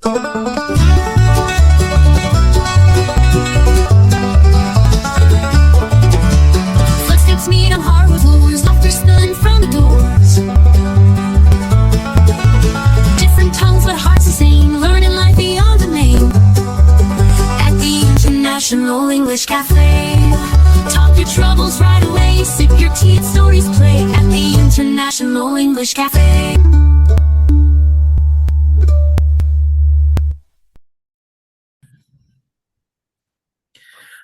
Footsteps meet on hardwood floors, laughter spilling from the doors. Different tongues but hearts the same, learning life beyond the name. At the International English Cafe, talk your troubles right away, sip your tea and stories play. At the International English Cafe.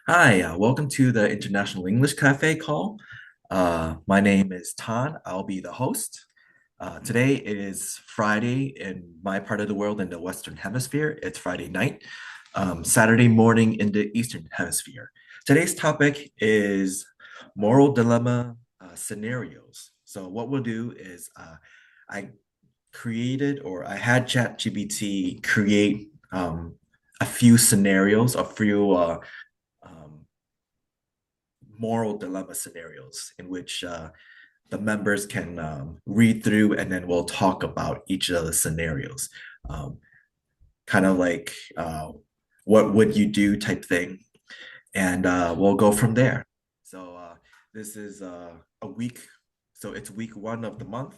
Hi, welcome to the International English Cafe call. My name is Thanh. I'll be the host. Today is Friday in my part of the world in the Western Hemisphere. It's Friday night, Saturday morning in the Eastern Hemisphere. Today's topic is moral dilemma scenarios. So what we'll do is I had ChatGPT create a few scenarios, a few moral dilemma scenarios in which the members can read through, and then we'll talk about each of the scenarios. Kind of like what would you do type thing, and we'll go from there. So this is a week, so it's week 1 of the month.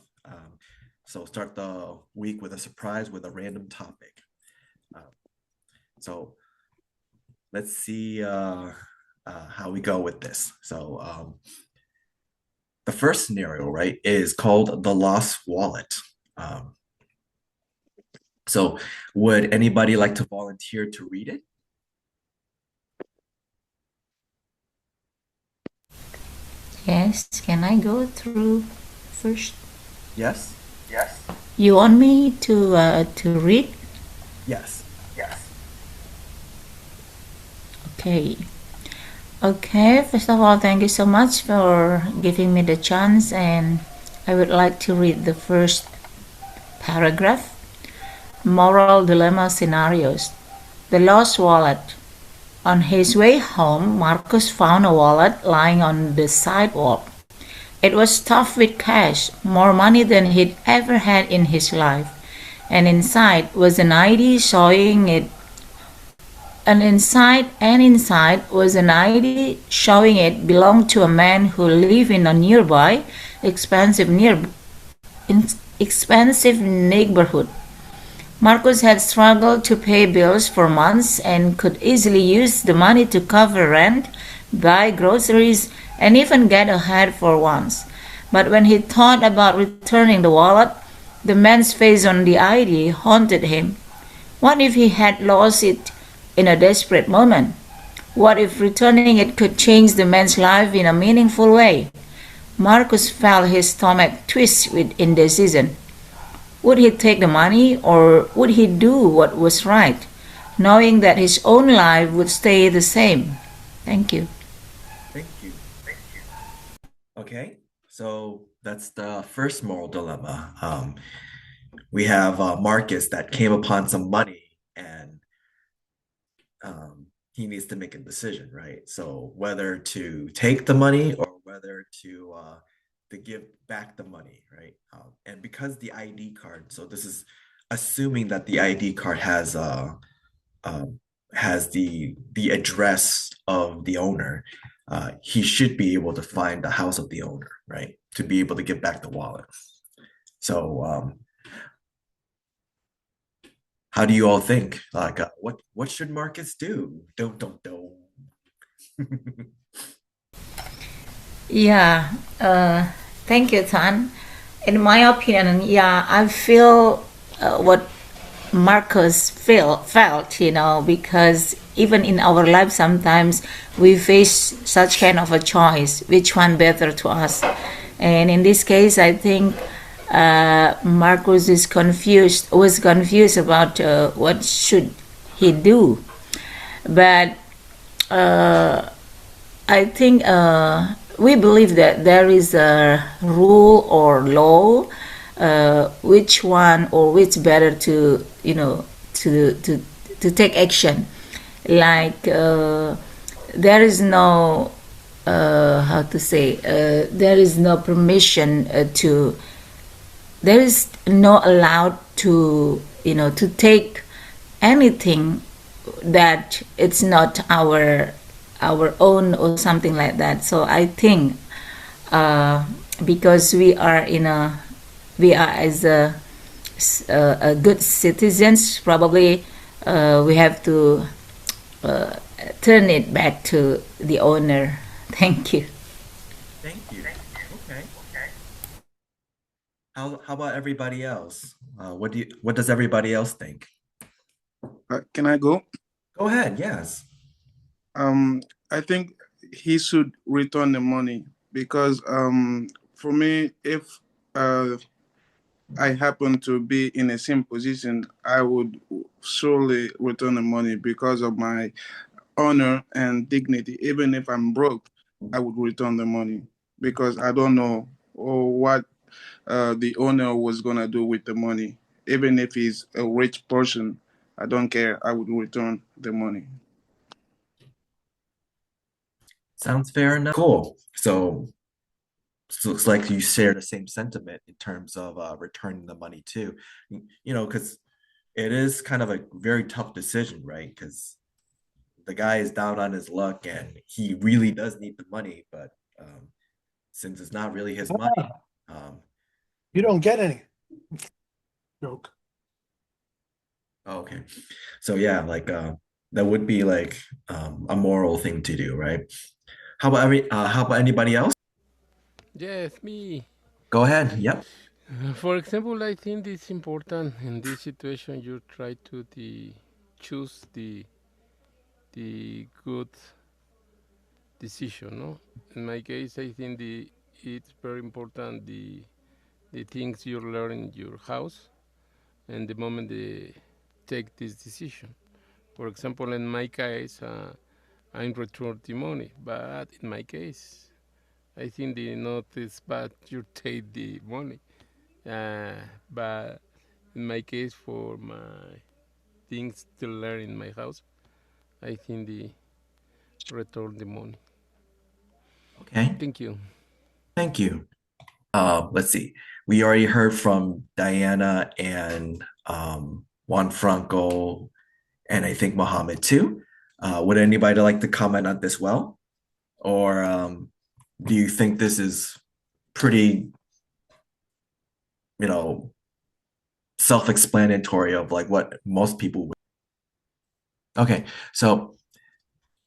So start the week with a surprise with a random topic. So let's see how we go with this. So the first scenario, right, is called the lost wallet. So would anybody like to volunteer to read it? Yes, can I go through first? Yes. You want me to read? Yes. Okay, first of all, thank you so much for giving me the chance, and I would like to read the first paragraph. Moral dilemma scenarios. The lost wallet. On his way home, Marcus found a wallet lying on the sidewalk. It was stuffed with cash, more money than he'd ever had in his life, and inside was an ID showing it. Inside was an ID showing it belonged to a man who lived in a nearby expensive neighborhood. Marcus had struggled to pay bills for months and could easily use the money to cover rent, buy groceries, and even get ahead for once. But when he thought about returning the wallet, the man's face on the ID haunted him. What if he had lost it in a desperate moment? What if returning it could change the man's life in a meaningful way? Marcus felt his stomach twist with indecision. Would he take the money, or would he do what was right, knowing that his own life would stay the same? Thank you. Thank you. Okay, so that's the first moral dilemma. We have Marcus that came upon some money, and he needs to make a decision, right? So whether to take the money or whether to give back the money, right? And because the ID card, so this is assuming that the ID card has the address of the owner, he should be able to find the house of the owner, right? To be able to give back the wallet. So how do you all think? Like, what should Marcus do? Don't. Yeah, thank you, Thanh. In my opinion, I feel what Marcus felt, because even in our life sometimes we face such kind of a choice, which one better to us. And in this case, I think Marcus was confused about what should he do. But I think we believe that there is a rule or law, which one or which better to take action. Like there is no there is no permission there is no allowed to take anything that it's not our own or something like that. So I think because we are as a good citizens, probably we have to turn it back to the owner. Thank you. Thank you. Okay. How about everybody else? What does everybody else think? Can I go? Go ahead. Yes. I think he should return the money because for me, if I happen to be in the same position, I would surely return the money because of my honor and dignity. Even if I'm broke, I would return the money because I don't know what the owner was gonna do with the money. Even if he's a rich person, I don't care. I would return the money. Sounds fair enough. Cool. So looks like you share the same sentiment in terms of returning the money too. Because it is kind of a very tough decision, right? Because the guy is down on his luck and he really does need the money, but since it's not really his money, You don't get any. Joke. okay. So yeah, like that would be like a moral thing to do, right? How about anybody else? Yes, me. Go ahead. Yep. For example, I think it's important in this situation you try to choose the good decision. No, in my case, I think it's very important the things you learn in your house, and the moment they take this decision. For example, in my case, I return the money, but in my case, I think the not is bad you take the money. But in my case, for my things to learn in my house, I think the return the money. Okay. Thank you. Thank you. Let's see. We already heard from Diana and Juan Franco, and I think Mohamed too. Would anybody like to comment on this well? Or do you think this is pretty, self-explanatory of like what most people would? Okay, so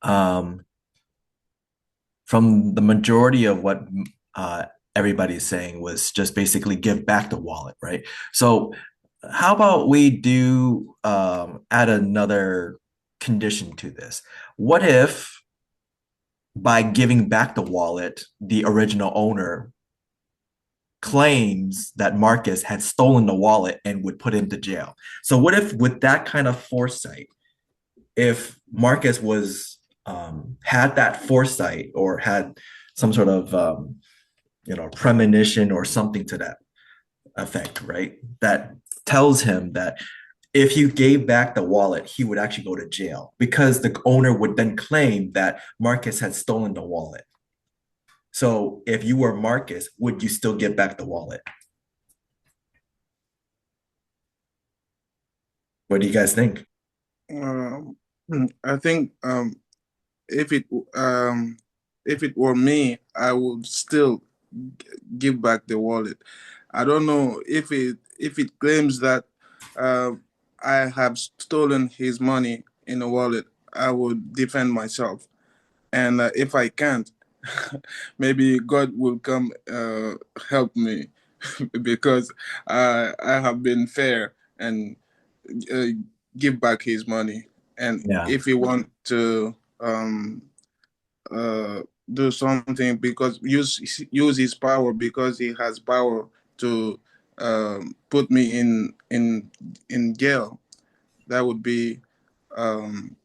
from the majority of what everybody's saying was just basically give back the wallet, right? So how about we do add another condition to this? What if by giving back the wallet, the original owner claims that Marcus had stolen the wallet and would put him to jail? So what if with that kind of foresight, if Marcus was had that foresight or had some sort of premonition or something to that effect, right? That tells him that if he gave back the wallet, he would actually go to jail because the owner would then claim that Marcus had stolen the wallet. So if you were Marcus, would you still give back the wallet? What do you guys think? I think if it were me, I would still give back the wallet. I don't know if it claims that I have stolen his money in a wallet. I would defend myself, and if I can't, maybe God will come help me because I have been fair and give back his money. And if he want to do something because use his power because he has power to put me in jail, that would be on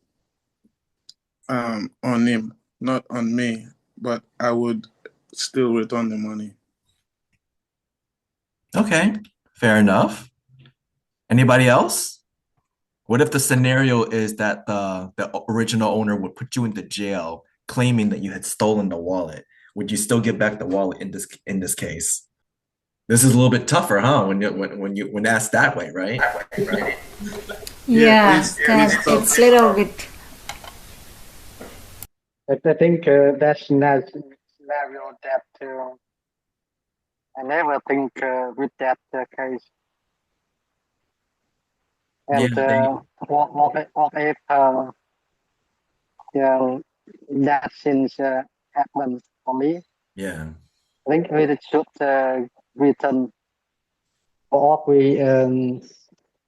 him, not on me. But I would still return the money. Okay, fair enough. Anybody else? What if the scenario is that the original owner would put you into jail claiming that you had stolen the wallet? Would you still give back the wallet in this case? This is a little bit tougher, huh? When asked that way, right? Yeah, Yeah, it's that tough. it's little bit. But I think that's not scenario that I never think with that case. Yeah, And they what if uh, that since happened for me? yeah. I think we should return what we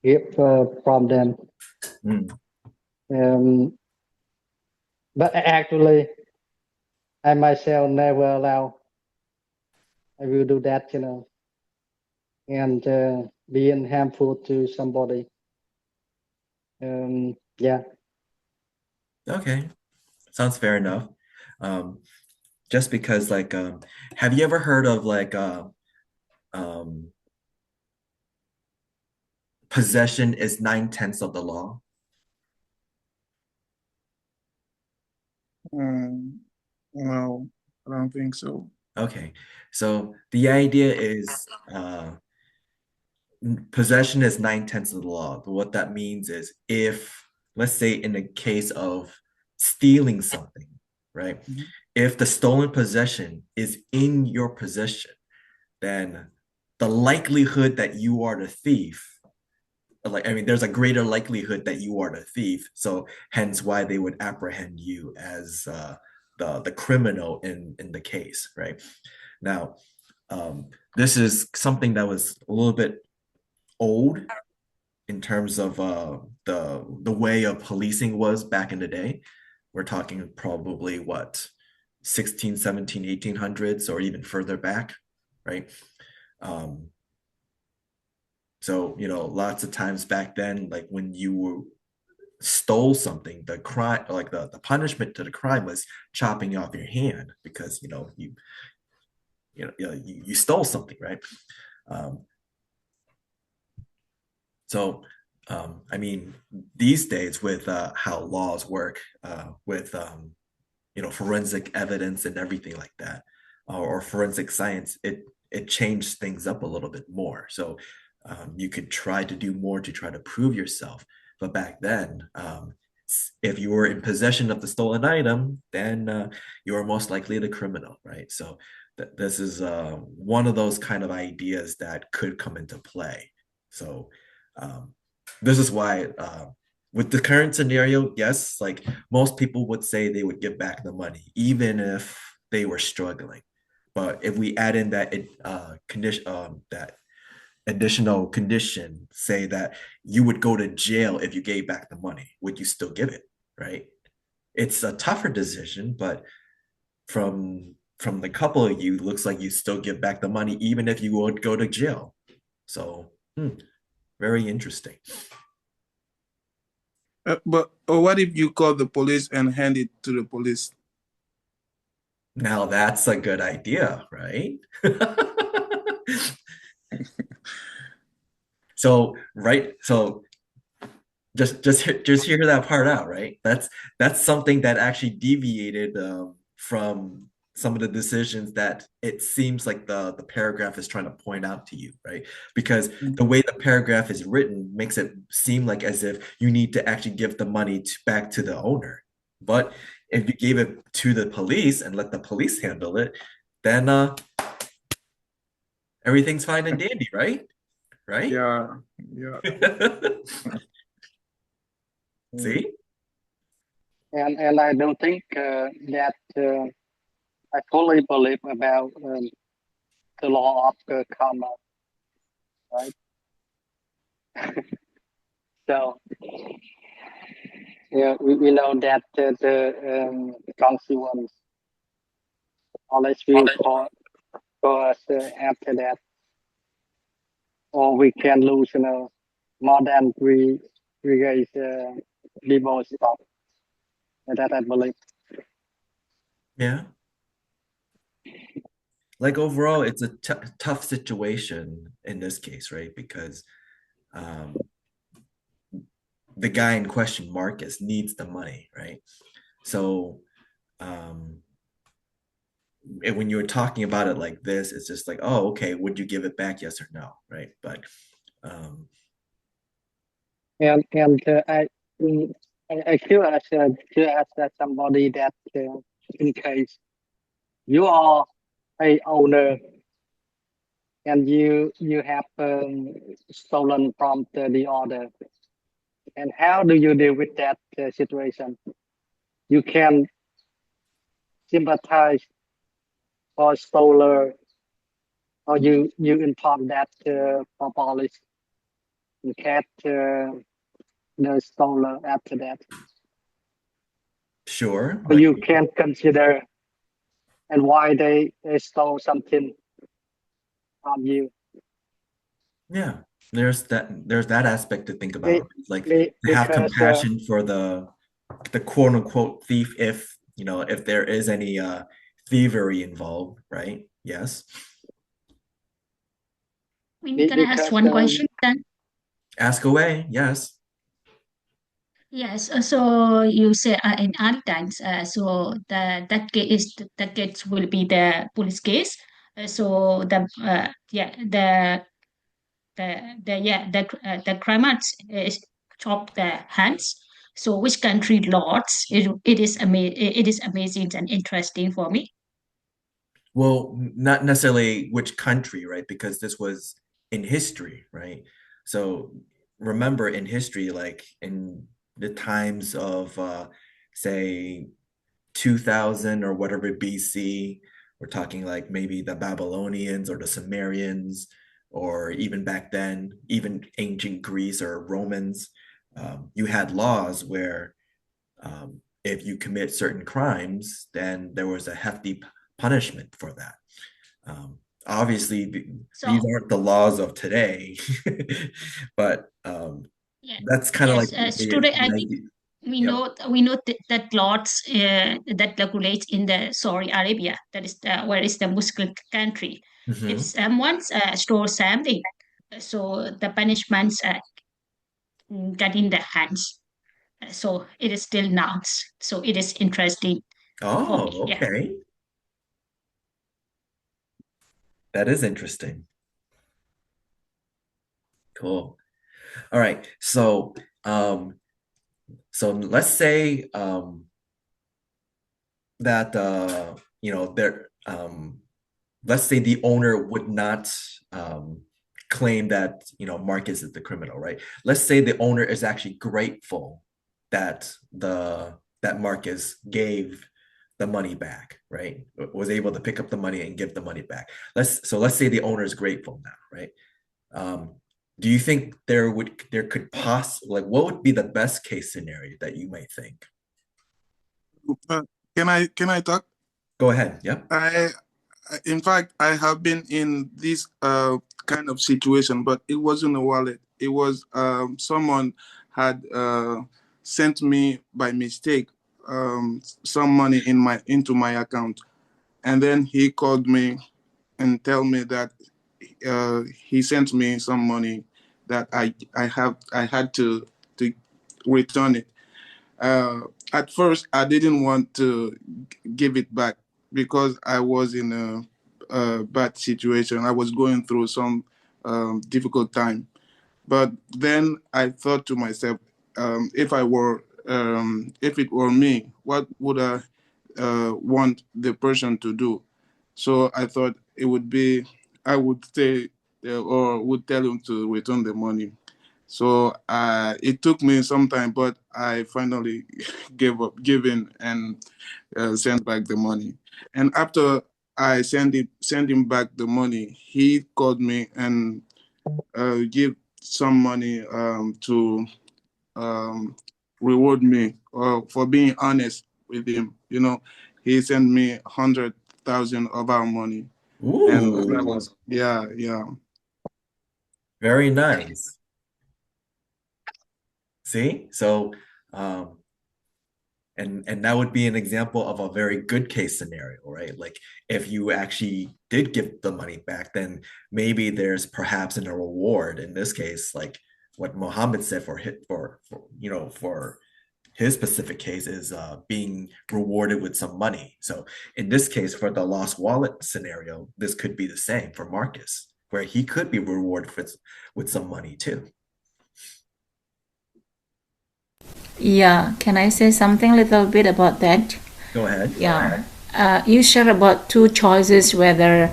give from them. Mm. Um, but actually, I myself never allow. I will do that, and being harmful to somebody. Yeah. Okay. Sounds fair enough. Um, just because like have you ever heard of like um possession is 9/10 of the law? Mm, no, I don't think so. Okay. So the idea is possession is 9/10 of the law. But what that means is if, let's say, in the case of stealing something, right? Mhm. If the stolen possession is in your possession, then the likelihood that you are the thief, like, I mean, there's a greater likelihood that you are the thief. So hence why they would apprehend you as the criminal in the case, right? Now, this is something that was a little bit old in terms of the way of policing was back in the day. We're talking probably what 16, 17, 1800s or even further back, right? Um, so, lots of times back then, like when you stole something, the crime, like the punishment to the crime was chopping off your hand because, you stole something, right? Um, So, I mean, these days with how laws work, with forensic evidence and everything like that, or forensic science, it changed things up a little bit more. So, you could try to do more to try to prove yourself. But back then, if you were in possession of the stolen item, then you were most likely the criminal, right? So, this is one of those kind of ideas that could come into play. So um, this is why, with the current scenario, yes, like most people would say they would give back the money, even if they were struggling. But if we add in that condition, that additional condition, say that you would go to jail if you gave back the money, would you still give it? Right? It's a tougher decision, but from the couple of you, looks like you still give back the money, even if you would go to jail. So, very interesting. But or what if you call the police and hand it to the police? Now that's a good idea, right? So, right, so just hear that part out, right? That's something that actually deviated from some of the decisions that it seems like the paragraph is trying to point out to you, right? Because Mm. the way the paragraph is written makes it seem like as if you need to actually give the money back to the owner. But if you gave it to the police and let the police handle it, then everything's fine and dandy, right? Right? Yeah, yeah. Mm. See? And I don't think that I fully believe about the law of karma, right? So yeah, we know that the consequence always will for us after that, or we can lose, more than we guys divorce of that I believe. Yeah. Like overall, it's a tough situation in this case, right? Because um, the guy in question, Marcus, needs the money, right? So um, when you were talking about it like this, it's just like, oh, okay, would you give it back? Yes or no, right? But um, And I curious that somebody that in case you are a owner and you have stolen from the other, and how do you deal with that situation? You can sympathize for stolen, or you inform that for police and catch the stolen after that. Sure. Or Like, you can consider and why they stole something from you. yeah, there's that aspect to think Be, about. It's like to have because compassion for the quote unquote thief if if there is any thievery involved, right? Yes. Can I ask because one question then? Ask away. Yes. Yes, so you say in other times, so that case will be the police case. So the criminals is chop their hands. So which country laws? It is amazing and interesting for me. Well, not necessarily which country, right? Because this was in history, right? So remember in history, like in the times of say 2000 or whatever BC, we're talking like maybe the Babylonians or the Sumerians, or even back then, even ancient Greece or Romans, you had laws where if you commit certain crimes, then there was a hefty punishment for that. Obviously, these So aren't the laws of today, but yeah, that's kind of like yes. Today I the think idea. Yep. we know that laws that regulates in the Saudi Arabia, that is where is the Muslim country. If Mhm. someone stores something, so the punishments get in the hands. So it is still nouns. So it is interesting for me. Oh, Yeah. okay. That is interesting. Cool. All right. So let's say that there let's say the owner would not claim that Marcus is the criminal, right? Let's say the owner is actually grateful that that Marcus gave the money back, right? Was able to pick up the money and give the money back. Let's say the owner is grateful now, right? Um, do you think there could possibly, like, what would be the best case scenario that you might think? Uh, can I talk? Go ahead. Yep. In fact, I have been in this kind of situation, but it wasn't a wallet. It was someone had sent me by mistake some money into my account, and then he called me and tell me that he sent me some money that I had to return it. Uh, at first, I didn't want to give it back because I was in a bad situation. I was going through some difficult time. But then I thought to myself, if it were me, what would I want the person to do? So I thought it would be, I would stay there or would tell him to return the money. So it took me some time, but I finally gave in, and sent back the money. And after I send him back the money, he called me and give some money to um, reward me for being honest with him. He sent me 100,000 of our money, and that Ooh, was, yeah, yeah. very nice. See? So, um, and that would be an example of a very good case scenario, right? Like if you actually did give the money back, then maybe there's perhaps a reward. In this case, like what Mohammed said for his specific case is being rewarded with some money. So in this case, for the lost wallet scenario, this could be the same for Marcus, where he could be rewarded with some money too. Yeah, can I say something a little bit about that? Go ahead. Yeah. You share about two choices whether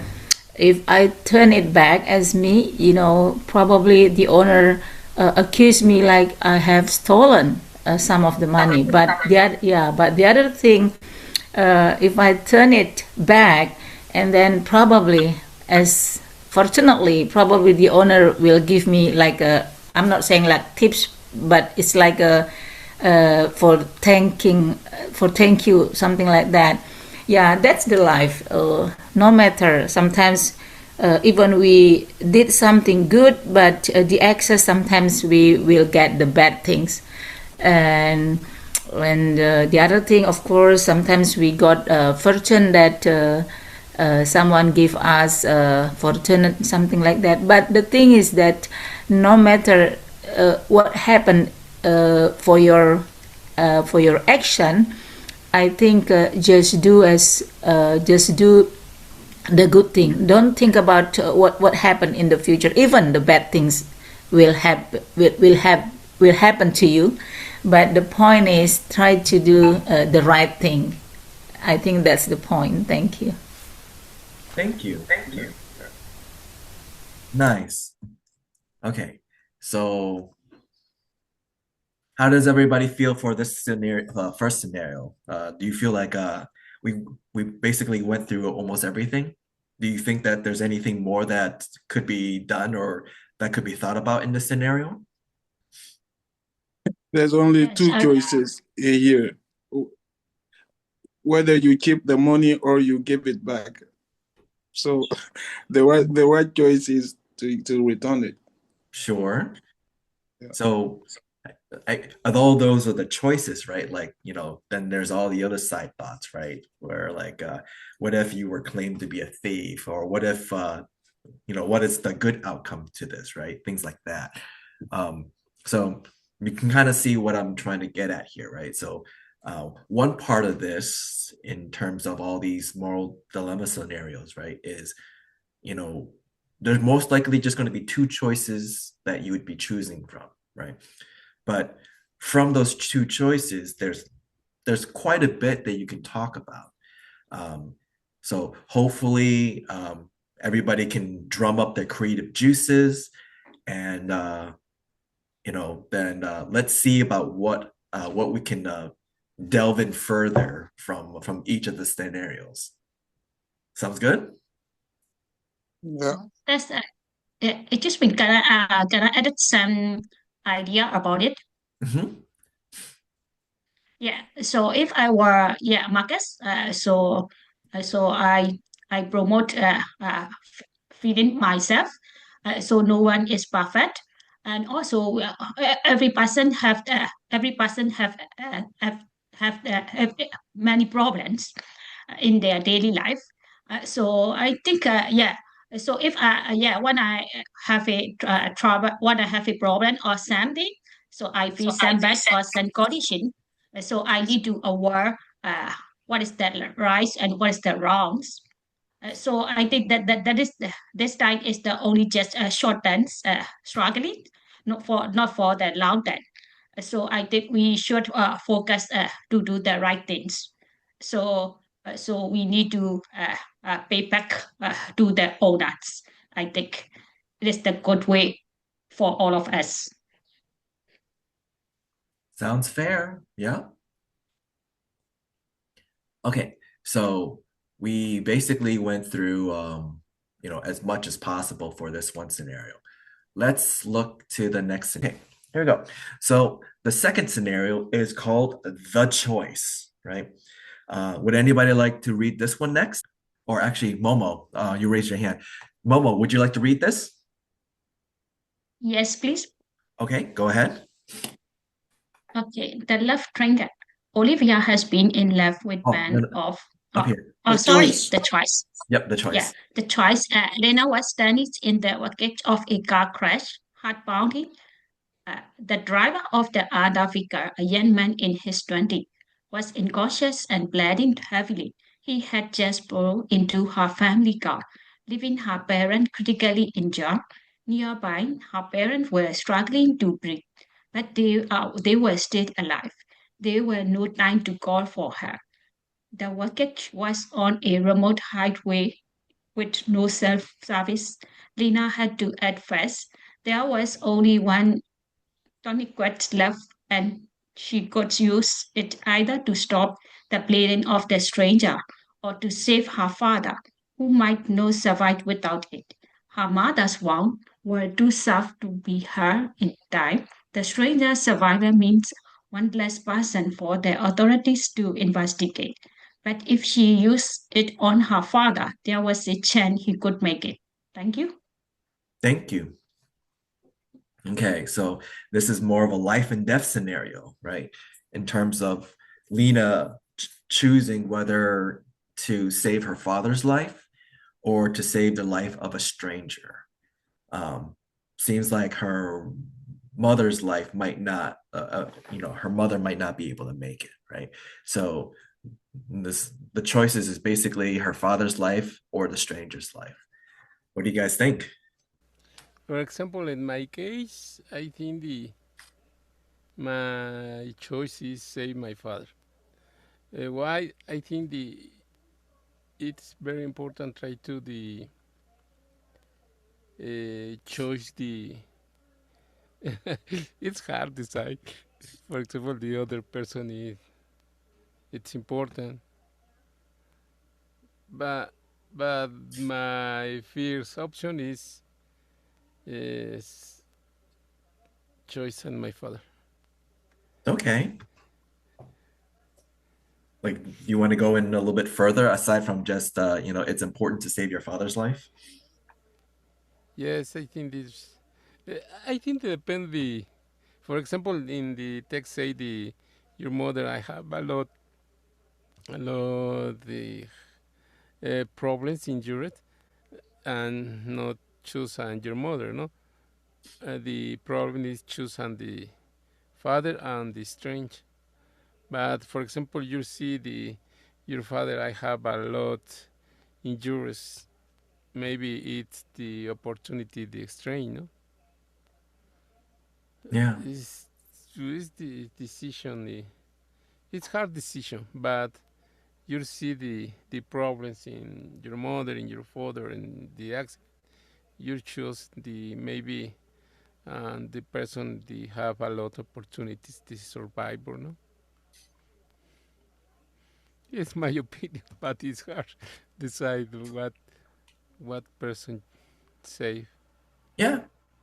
if I turn it back as me, probably the owner accused me like I have stolen some of the money. But the other thing, if I turn it back, and then probably, as fortunately, probably the owner will give me like I'm not saying like tips, but it's like a for thank you, something like that. Yeah, that's the life. No matter sometimes, even we did something good, but the excess sometimes we will get the bad things. And the other thing, of course, sometimes we got fortune that someone give us fortune, something like that. But the thing is that no matter what happened for your action, I think just do the good thing. Don't think about what happened in the future. Even the bad things will happen to you, but the point is try to do the right thing. I think that's the point. Thank you. Thank you. Nice. Okay. So how does everybody feel for this scenario, first scenario? Do you feel like we basically went through almost everything? Do you think that there's anything more that could be done or that could be thought about in this scenario? There's only Yes, two choices here: whether you keep the money or you give it back. So the right choice is to return it. Sure. Yeah. So although those are the choices, right? Like, then there's all the other side thoughts, right? Where like, what if you were claimed to be a thief, or what if, what is the good outcome to this, right? Things like that. So you can kind of see what I'm trying to get at here, right? So one part of this, in terms of all these moral dilemma scenarios, right, is, there's most likely just going to be two choices that you would be choosing from, right? But from those two choices, there's quite a bit that you can talk about. So hopefully everybody can drum up their creative juices, and then let's see about what we can delve in further from each of the scenarios. Sounds good? Yeah. That's it. Just been can I add some idea about it? Mm-hmm. Yeah. So if I were Marcus, so I promote feeding myself. So no one is perfect, and also every person have many problems in their daily life. So I think So if when I have a trouble, when I have a problem or something, so I feel some bad or some condition, so I need to aware what is that right and what is the wrongs. So I think that is this time is the only just a short term struggling, not for the long term. So I think we should focus to do the right things. So we need to pay back to the owners. I think it is the good way for all of us. Sounds fair. Yeah. Okay, so we basically went through as much as possible for this one scenario. Let's look to the next scenario. Okay, here we go. So the second scenario is called the choice, right? Would anybody like to read this one next? Or actually, Moh Moh, you raised your hand. Moh Moh, would you like to read this? Yes, please. Okay, go ahead. Okay, the love triangle. Olivia has been in love with man of. Up here. Oh, The sorry, choice. the choice. Yep, the choice. Yeah, the choice. Lena was standing in the wreckage of a car crash, heart pounding. The driver of the other vehicle, a young man in his 20s, was incautious and bleeding heavily. He had just pulled into her family car, leaving her parents critically injured. Nearby, her parents were struggling to breathe. but they were still alive. There were no time to call for her. The wreckage was on a remote highway with no self-service. Lena had to add first. There was only one tourniquet left, and she could use it either to stop the bleeding of the stranger or to save her father, who might not survive without it. Her mother's wounds were too soft to be her in time. The stranger's survival means one less person for the authorities to investigate. But if she used it on her father, there was a chance he could make it. Thank you. Thank you. Okay, so this is more of a life and death scenario, right? In terms of Lena choosing whether to save her father's life or to save the life of a stranger. Seems like her mother's life might not, her mother might not be able to make it, right? So the choices is basically her father's life or the stranger's life. What do you guys think? For example, in my case, I think my choice is save my father. Why? I think it's very important try to choose the it's hard to decide. For example, the other person is it's important, but my first option is choice and my father. Okay. Like, you want to go in a little bit further aside from just, it's important to save your father's life? Yes, I think this. I think it depends the. For example, in the text say your mother. I have a lot the problems injured, and not choose on your mother. No, the problem is choose on the father and the strange. But for example, you see your father. I have a lot injuries. Maybe it's the opportunity, the exchange, no? Yeah. It's the decision. It's hard decision, but you see the problems in your mother, in your father, and the accident. You choose the maybe, and the person they have a lot of opportunities to survive, or no? It's my opinion, but it's hard to decide what person save. Yeah,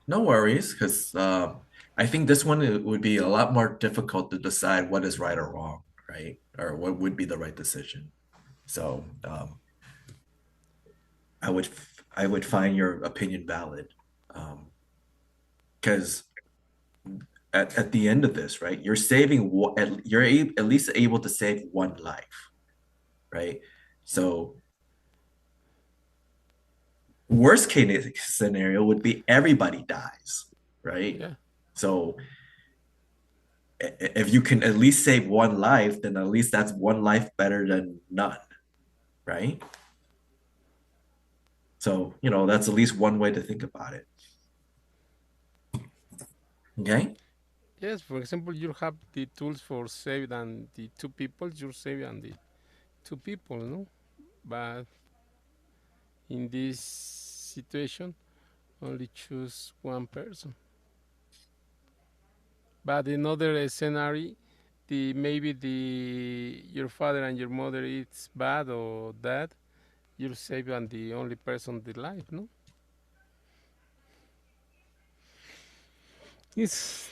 no worries, because I think this one it would be a lot more difficult to decide what is right or wrong, right? Or what would be the right decision. So I would find your opinion valid, because at the end of this, right, you're saving at least able to save one life, right? So worst case scenario would be everybody dies, right? Yeah. So if you can at least save one life, then at least that's one life better than none, right? So, that's at least one way to think about it. Okay? Yes, for example, you have the tools for save and the two people, you're saving the two people, no? But in this situation, only choose one person. But in other scenario, maybe your father and your mother it's bad or that, you're saving the only person the life, no? It's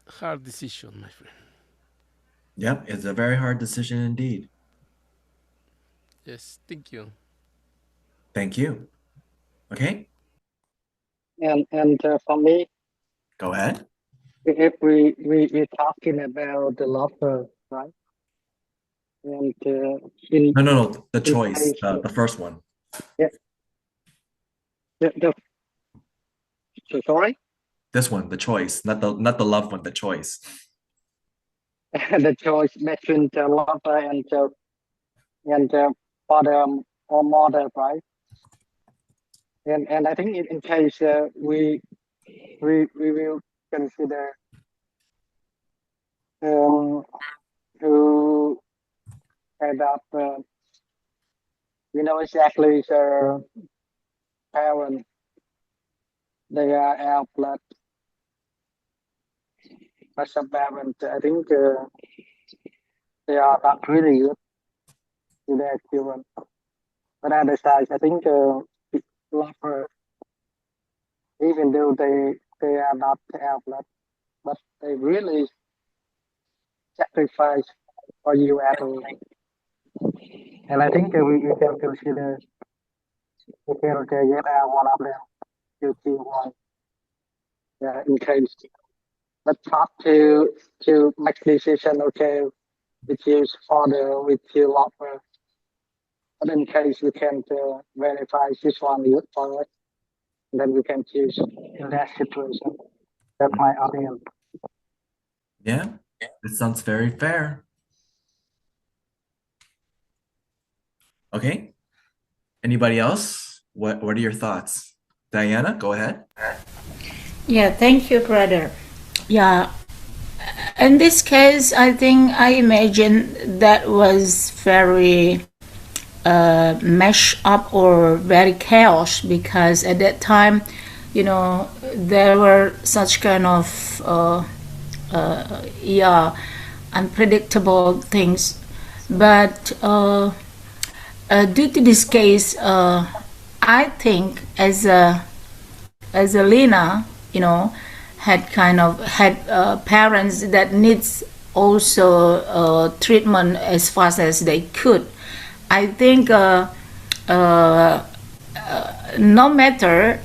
hard decision, my friend. Yep, it's a very hard decision indeed. Yes, thank you. Thank you. Okay, And for me, go ahead. if we're talking about the lover, right? And in No, the in choice, case, the first one. yeah, the so sorry, This one, the choice, not the loved one, the choice. the choice between the lover and the father or mother, right? And I think in case we will consider um, who end up, exactly their parents. They are helpless. As a parent, I think they are not really good to their children. But at the side, I think love her, even though they are not helpless, but they really sacrifice for you at all. And I think we can consider we can get one of them UTC-1 in case. But not to make decision. Okay, we choose father, we choose lover. But in case we can verify this one good for us, then we can choose in that situation. That's my opinion. Yeah, it sounds very fair. Okay. Anybody else? What are your thoughts? Diana, go ahead. Yeah, thank you, brother. Yeah, in this case, I think I imagine that was very mashed up or very chaos, because at that time, there were such kind of unpredictable things. But due to this case, I think as a Lena, had parents that needs also treatment as fast as they could. I think no matter,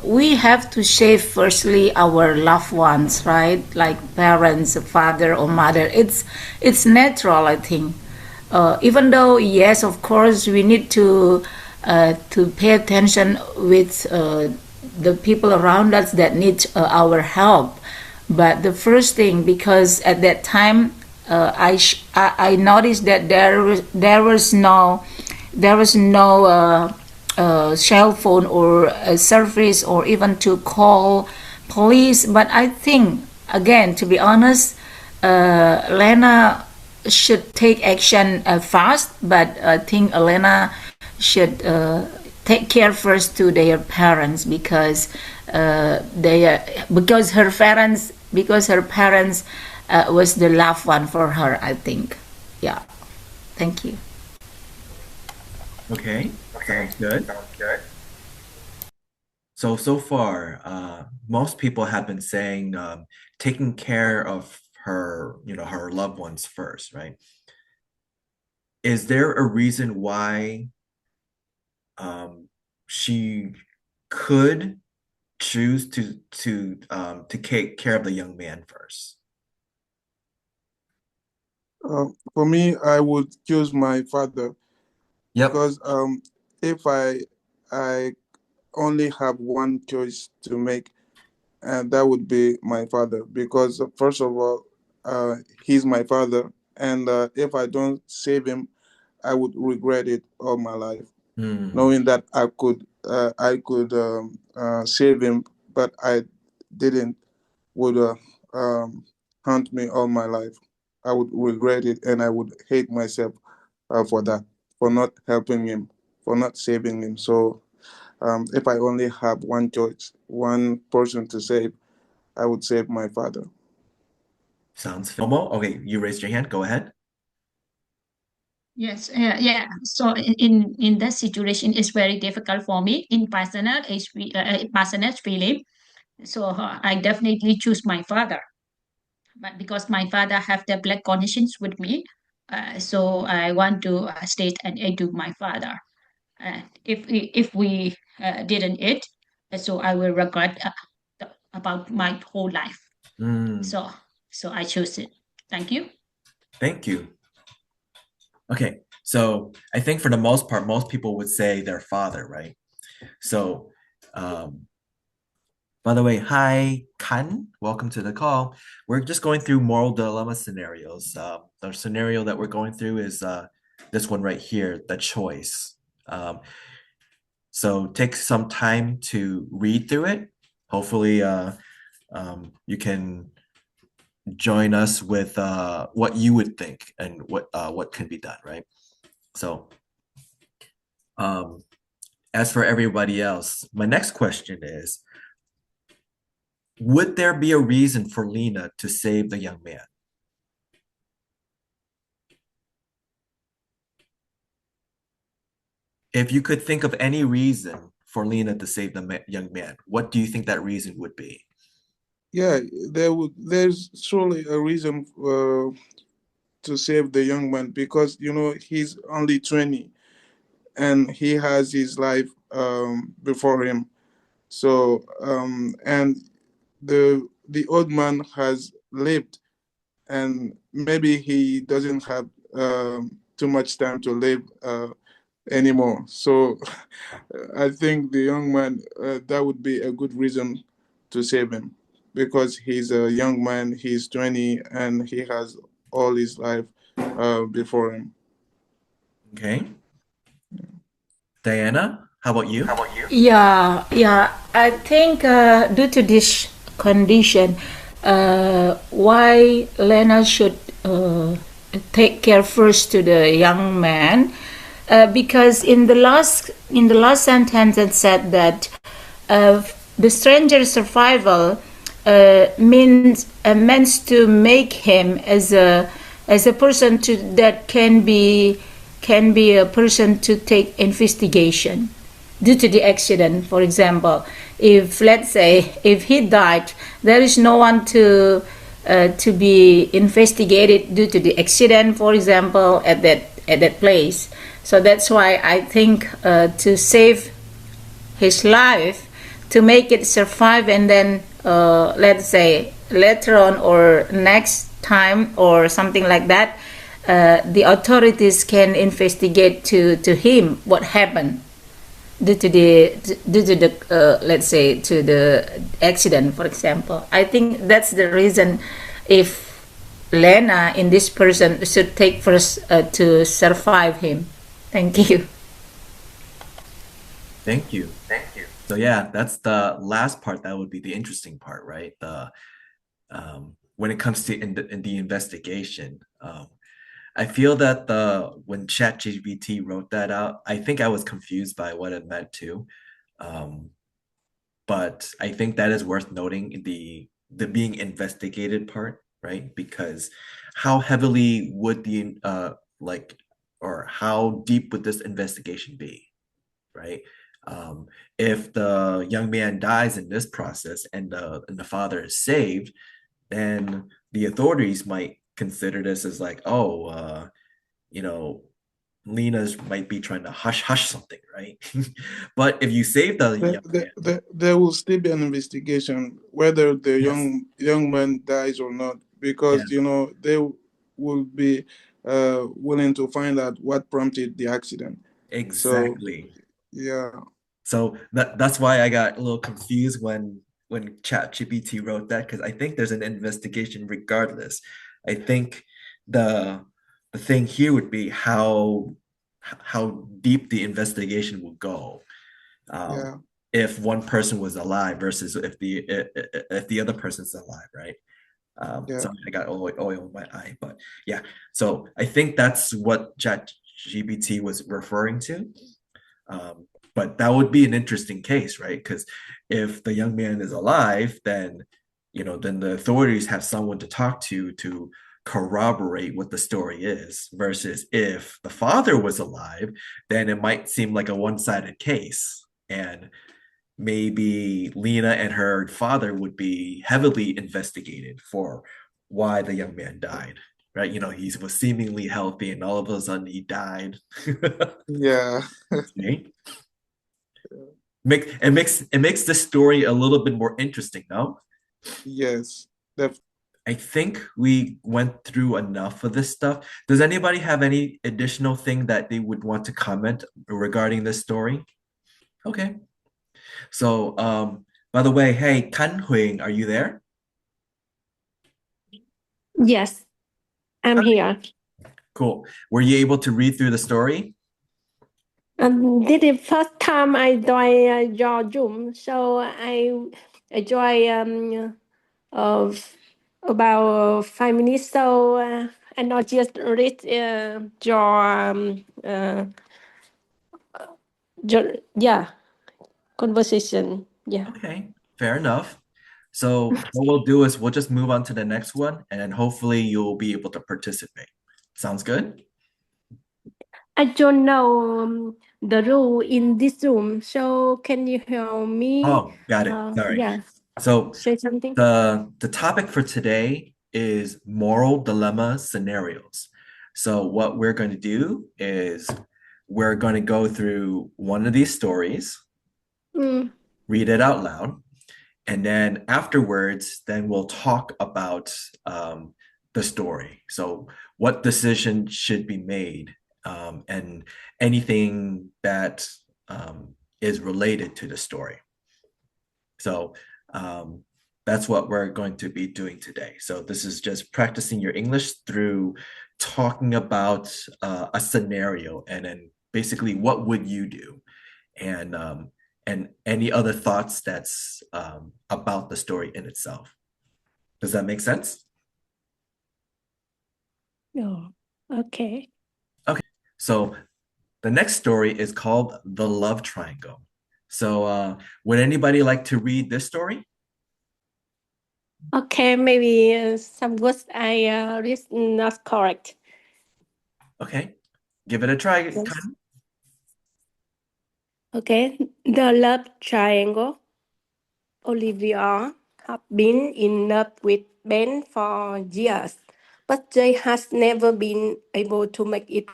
we have to save firstly our loved ones, right? Like parents, father or mother. It's natural, I think. Even though, yes, of course, we need to pay attention with the people around us that need our help. But the first thing, because at that time, I noticed that there was no cell phone or a service or even to call police. But I think, again, to be honest, Lena should take action fast. But I think Elena should take care first to their parents, because her parents was the loved one for her, I think. Yeah. Thank you. Okay, sounds good. So far, most people have been saying taking care of her, her loved ones first, right? Is there a reason why she could choose to take care of the young man first? For me, I would choose my father. Yep. Because if I only have one choice to make, and that would be my father. Because first of all, he's my father, and if I don't save him, I would regret it all my life, knowing that I could save him, but I didn't. Would haunt me all my life. I would regret it, and I would hate myself for that, for not helping him, for not saving him. So if I only have one choice, one person to save, I would save my father. Sounds fair. Moh Moh, okay, you raised your hand. Go ahead. Yes, yeah. So in that situation, it's very difficult for me in personal feeling. So I definitely choose my father, but because my father have the blood connections with me, so I want to state and aid to my father. If we didn't eat, so I will regret about my whole life. So I choose it. Thank you. Thank you. Okay, so I think for the most part, most people would say their father, right? So, by the way, hi, Khanh. Welcome to the call. We're just going through moral dilemma scenarios. The scenario that we're going through is this one right here, the choice. So take some time to read through it. Hopefully, you can join us with what you would think and what can be done, right? So, as for everybody else, my next question is, would there be a reason for Lena to save the young man? If you could think of any reason for Lena to save the young man, what do you think that reason would be? Yeah, there's surely a reason to save the young man, because he's only 20 and he has his life before him. So and the old man has lived, and maybe he doesn't have too much time to live anymore. So I think the young man, that would be a good reason to save him, because he's a young man, he's 20, and he has all his life before him. Okay. Diana, how about you? Yeah. I think due to this condition, why Lena should take care first to the young man, because in the last sentence it said that the stranger's survival means to make him as a person that can be a person to take investigation due to the accident. For example, if let's say if he died, there is no one to be investigated due to the accident, for example, at that place. So that's why I think to save his life, to make it survive, and then let's say later on or next time or something like that, the authorities can investigate to him what happened due to the let's say to the accident, for example. I think that's the reason if Lena in this person should take first to survive him. Thank you. Thank you. So yeah, that's the last part. That would be the interesting part, right? When it comes to in the investigation, I feel that when ChatGPT wrote that out, I think I was confused by what it meant too. But I think that is worth noting, the being investigated part, right? Because how heavily would the or how deep would this investigation be, right? If the young man dies in this process and the father is saved, then the authorities might consider this as like, oh, Lena's might be trying to hush something, right? But if you save the young man, There will still be an investigation whether the young man dies or not, because they will be willing to find out what prompted the accident. exactly. So yeah. So that's why I got a little confused when ChatGPT wrote that, because I think there's an investigation regardless. I think the thing here would be how deep the investigation will go. If one person was alive versus if the other person's alive, right? Sorry, I got oil in my eye, but yeah. So I think that's what ChatGPT was referring to. But that would be an interesting case, right? Because if the young man is alive, then then the authorities have someone to talk to corroborate what the story is. Versus if the father was alive, then it might seem like a one-sided case, and maybe Lena and her father would be heavily investigated for why the young man died. Right, he was seemingly healthy, and all of a sudden he died. Yeah. Okay. It makes the story a little bit more interesting, no? Yes. I think we went through enough of this stuff. Does anybody have any additional thing that they would want to comment regarding this story? Okay. So, by the way, hey, Khanh Huyen, are you there? Yes, I'm here. Cool. Were you able to read through the story? This is the first time I join your Zoom, so I join about 5 minutes, so I not just read yeah, conversation. Yeah. Okay, fair enough. So what we'll do is we'll just move on to the next one, and hopefully you'll be able to participate. Sounds good? I don't know the rule in this room, so can you help me? Oh, got it. Sorry. Yeah, So say something. the topic for today is moral dilemma scenarios. So what we're going to do is we're going to go through one of these stories, read it out loud, and then afterwards, then we'll talk about the story. So what decision should be made, and anything that is related to the story. So that's what we're going to be doing today. So this is just practicing your English through talking about a scenario, and then basically what would you do, and any other thoughts that's about the story in itself. Does that make sense? Oh, okay. Okay, so the next story is called The Love Triangle. So would anybody like to read this story? Okay, maybe some words I read not correct. Okay, give it a try. Yes. Thanh. Okay, the love triangle. Olivia have been in love with Ben for years, but they has never been able to make it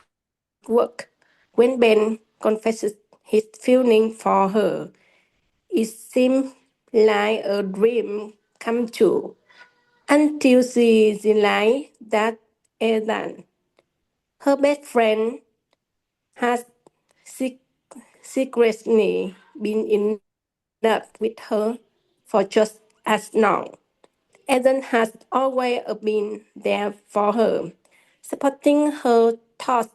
work. When Ben confesses his feeling for her, it seems like a dream come true until she realized that Ethan, her best friend, has secretly been in love with her for just as long. Ethan has always been there for her, supporting her thought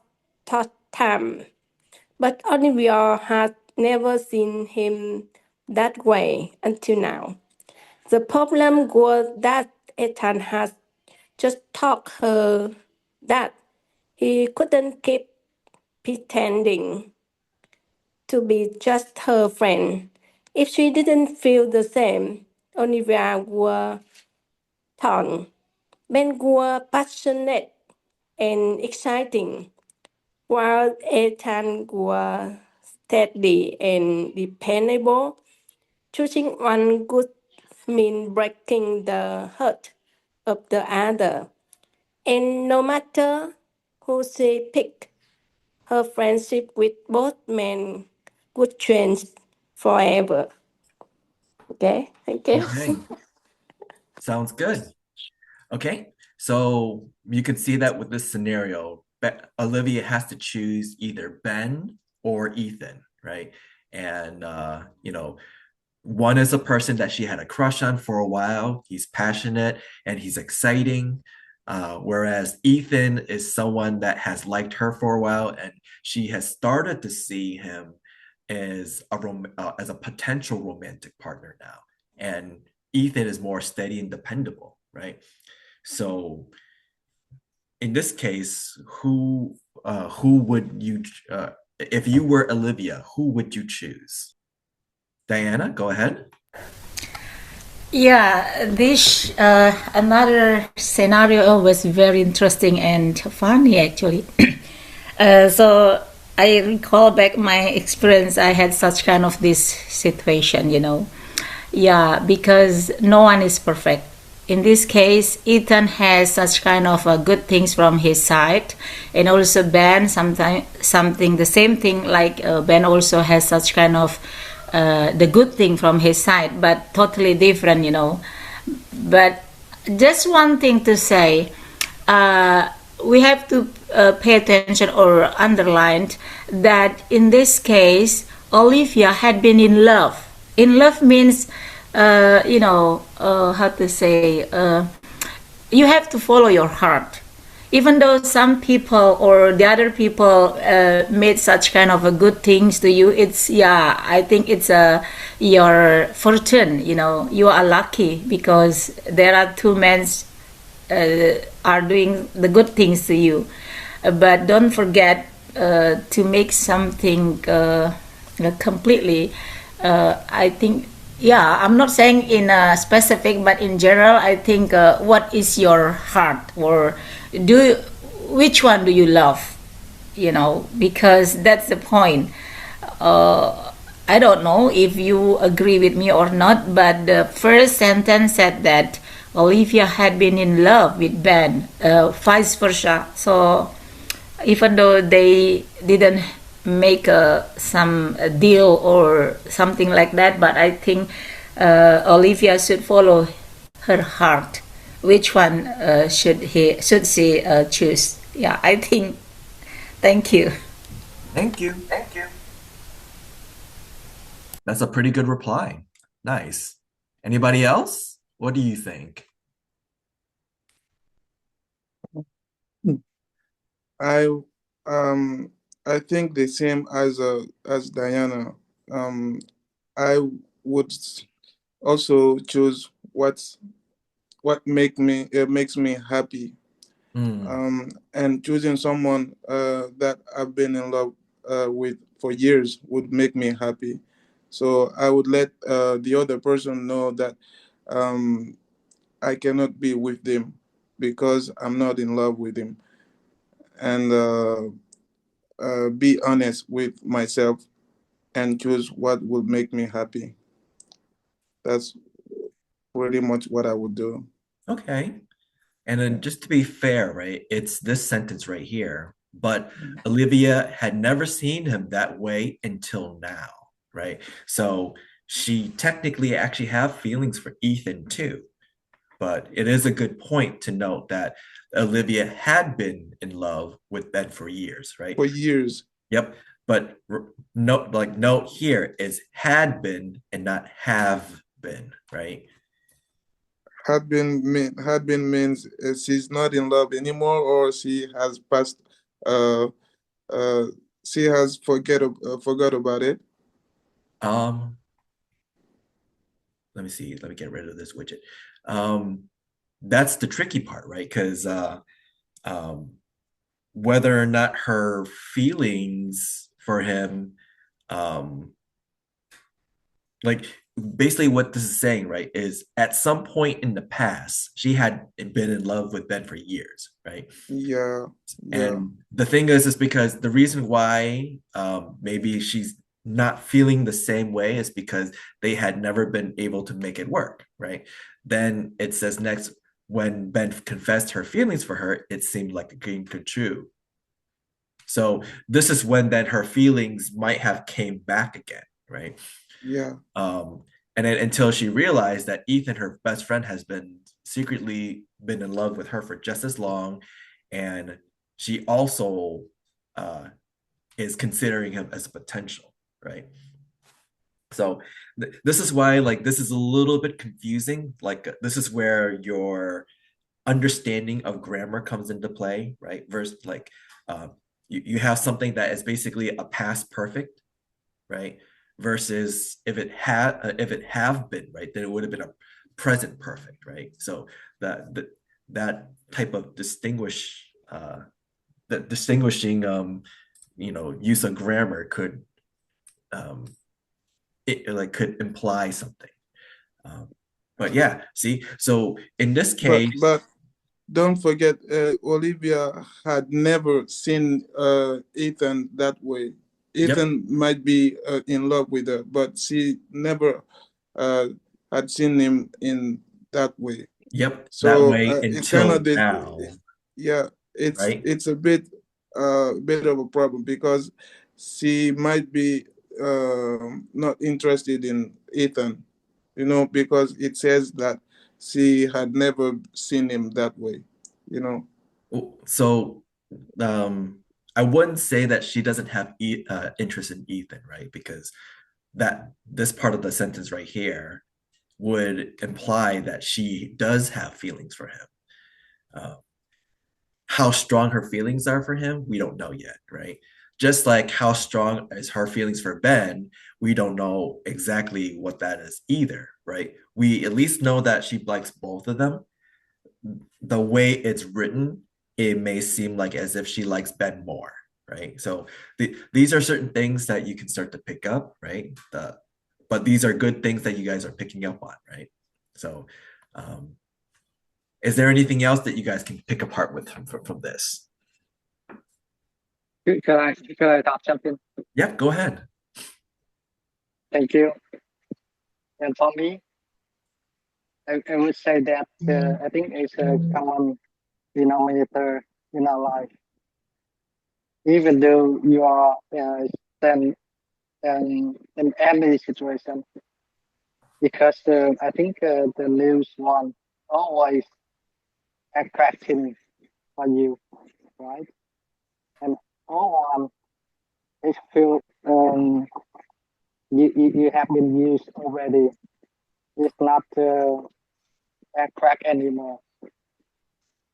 time. But Olivia had never seen him that way until now. The problem was that Ethan had just taught her that he couldn't keep pretending to be just her friend. If she didn't feel the same, Olivia was torn. Ben was passionate and exciting, while Ethan was steady and dependable. Choosing one could mean breaking the heart of the other. And no matter who she picked, her friendship with both men would change forever. Okay, thank you. Okay, sounds good. Okay, so you can see that with this scenario, Olivia has to choose either Ben or Ethan, right? And one is a person that she had a crush on for a while. He's passionate and he's exciting. Whereas Ethan is someone that has liked her for a while, and she has started to see him as a potential romantic partner now. And Ethan is more steady and dependable, right? So in this case, who would you, if you were Olivia, who would you choose? Dyana, go ahead. Yeah, this another scenario was very interesting and funny actually. So I recall back my experience. I had such kind of this situation, Yeah, because no one is perfect. In this case, Ethan has such kind of good things from his side, and also Ben something the same thing. Like Ben also has such kind of the good thing from his side, but totally different, But just one thing to say, we have to pay attention or underline that in this case, Olivia had been in love. In love means, how to say, you have to follow your heart. Even though some people or the other people made such kind of good things to you, I think it's your fortune, you are lucky because there are two men are doing the good things to you. But don't forget to make something completely. I think, yeah, I'm not saying in a specific, but in general, I think what is your heart, or which one do you love? Because that's the point. I don't know if you agree with me or not, but the first sentence said that Olivia had been in love with Ben, vice versa. So even though they didn't make some deal or something like that, but I think Olivia should follow her heart. Which one should she choose? Yeah, I think. Thank you. Thank you. That's a pretty good reply. Nice. Anybody else? What do you think? I I think the same as Diana. I would also choose what makes me happy. And choosing someone that I've been in love with for years would make me happy. So I would let the other person know that I cannot be with them because I'm not in love with him, and be honest with myself and choose what would make me happy. That's pretty much what I would do. Okay. And then just to be fair, right? It's this sentence right here. But Olivia had never seen him that way until now, right? So she technically actually have feelings for Ethan too. But it is a good point to note that Olivia had been in love with Ben for years, right? For years. Yep. But note here is had been and not have been, right? Had been means she's not in love anymore, or she has passed. Uh, she has forgot about it. Let me see. Let me get rid of this widget. That's the tricky part, right? Because whether or not her feelings for him, like basically what this is saying, right, is at some point in the past, she had been in love with Ben for years, right? Yeah. And the thing is because the reason why maybe she's not feeling the same way is because they had never been able to make it work, right? Then it says next, when Ben confessed her feelings for her, it seemed like a dream come true. So this is when then her feelings might have came back again, right? Yeah. And then until she realized that Ethan, her best friend, has been secretly been in love with her for just as long, and she also is considering him as a potential, right? So this is why, like, this is a little bit confusing. Like, this is where your understanding of grammar comes into play, right? Versus like you have something that is basically a past perfect, right? Versus if it have been, right, then it would have been a present perfect, right? So that type of that distinguishing use of grammar could could imply something. But yeah, see, so in this case, but don't forget, Olivia had never seen Ethan that way. Ethan might be in love with her, but she never had seen him in that way. Yep, so that way it's kind until of the now. Yeah, Right? it's a bit of a problem because she might be not interested in Ethan, because it says that she had never seen him that way. So I wouldn't say that she doesn't have interest in Ethan, right? Because this part of the sentence right here would imply that she does have feelings for him. How strong her feelings are for him, we don't know yet, right? Just like how strong is her feelings for Ben, we don't know exactly what that is either, right? We at least know that she likes both of them, the way it's written, it may seem like as if she likes Ben more, right? So these are certain things that you can start to pick up, right? But these are good things that you guys are picking up on, right? So is there anything else that you guys can pick apart with from this? Could I talk something? Yeah, go ahead. Thank you. And for me, I would say that I think it's a common denominator in our life. Even though you are then in any situation, because I think the news one always attracting for you, right? And all one is feel you have been used already. It's not attract anymore.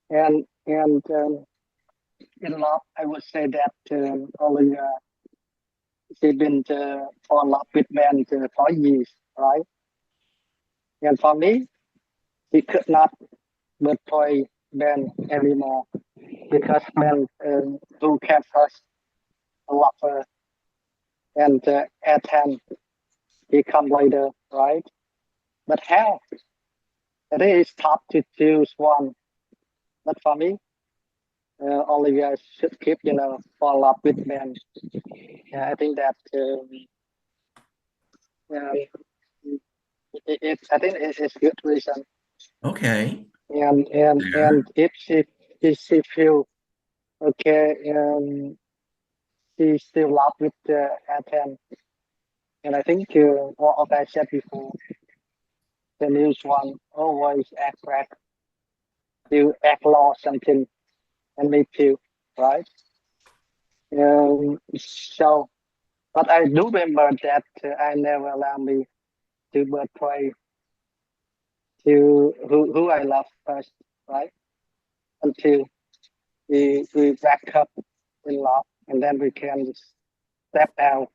And in love, I would say that only she's been fall in love with men for years, right? And for me, she could not betray Ben anymore because Ben who can first love her and at hand he come later, right? But how? It is tough to choose one. But for me, Olivia should keep, fall up with men. Yeah, I think that I think it's good reason. Okay. And There. if she feel okay, she still love with Athens. And I think what I said before, the news one always attract you act lost something and me too, right? So, but I do remember that I never allow me to betray to who I love first, right? Until we back up in love, and then we can step out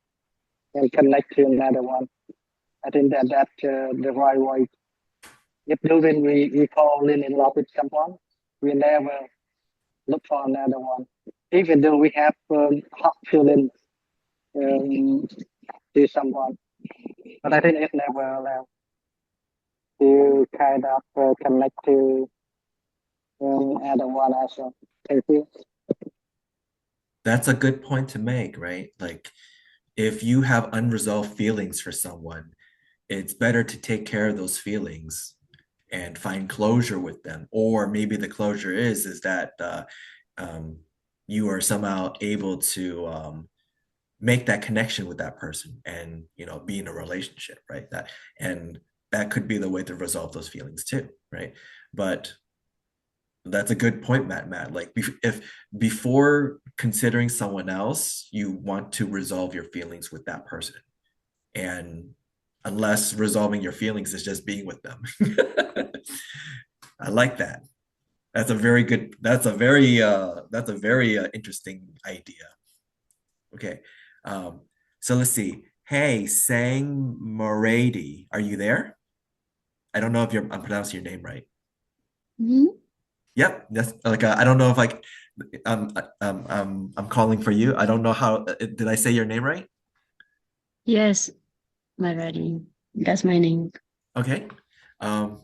and connect to another one. I think that's the right way. If when we fall in love with someone, we never look for another one, even though we have hot feelings to someone. But I think it never allows to kind of connect to other one as well. Thank you. That's a good point to make, right? Like if you have unresolved feelings for someone, it's better to take care of those feelings and find closure with them. Or maybe the closure is that um, you are somehow able to make that connection with that person and be in a relationship, right? That could be the way to resolve those feelings too, right? But that's a good point, Matt. Like if before considering someone else, you want to resolve your feelings with that person. And unless resolving your feelings is just being with them. I like that. That's a very interesting idea. Okay. So let's see. Hey, Seng Morady, are you there? I don't know if I'm pronouncing your name right. Yep, that's like I don't know if I'm calling for you. I don't know how did I say your name right? Yes, Maradi. That's my name. Okay. Um,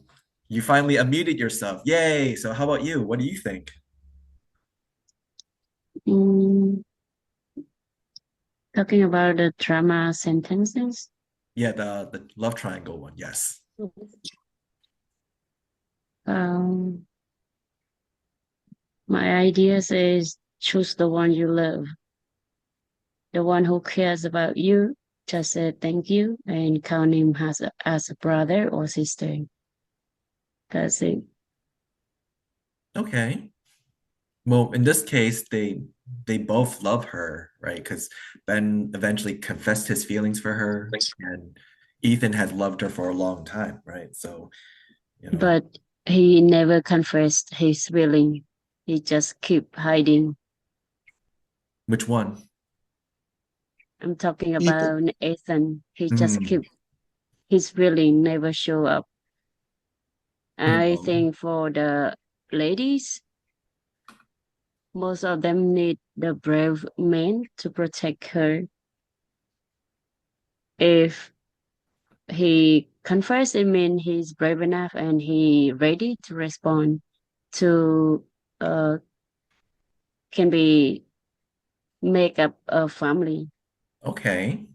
you finally unmuted yourself. Yay! So how about you? What do you think? Mm, talking about the drama sentences. Yeah, the love triangle one. Yes. Um, my ideas is choose the one you love, the one who cares about you. Just say thank you and count him as a brother or sister. That's it. Okay. Well, in this case, they both love her, right? Because Ben eventually confessed his feelings for her, and Ethan had loved her for a long time, right? So, But he never confessed his feeling. He just keep hiding. which one? I'm talking Ethan. about Ethan. He just Hmm. keep his feeling never show up. I Well, think for the ladies. Most of them need the brave man to protect her. If he confesses, it means he's brave enough and he ready to respond to can be make up a family. Okay.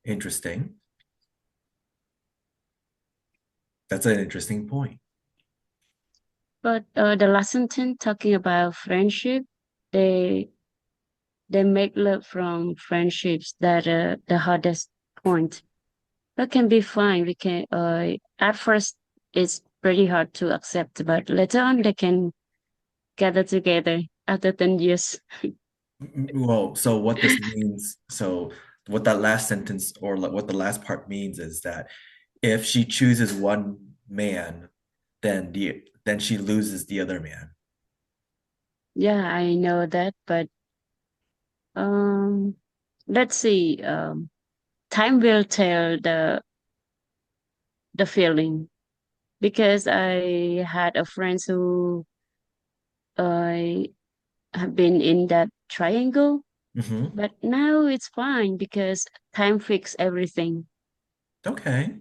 Interesting. That's an interesting point. But the last sentence talking about friendship, they make love from friendships that the hardest point. That can be fine. We can at first it's pretty hard to accept, but later on they can gather together after 10 years. Well, so what this means, so what that last sentence or what the last part means is that if she chooses one man, then she loses the other man. Yeah, I know that, but let's see. Time will tell the feeling because I had a friend who I have been in that triangle, Mm-hmm. but now it's fine because time fix everything. Okay.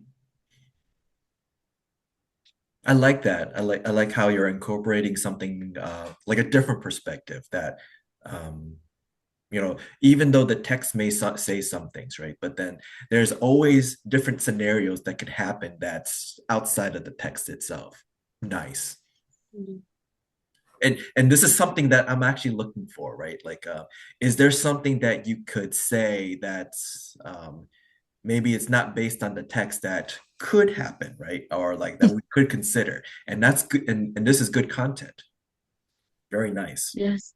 I like that. I like how you're incorporating something like a different perspective that even though the text may say some things, right? But then there's always different scenarios that could happen that's outside of the text itself. Nice. Mhm. And this is something that I'm actually looking for, right? Like, is there something that you could say that's maybe it's not based on the text that could happen, right? Or like that we could consider. And that's good, and this is good content. Very nice. Yes.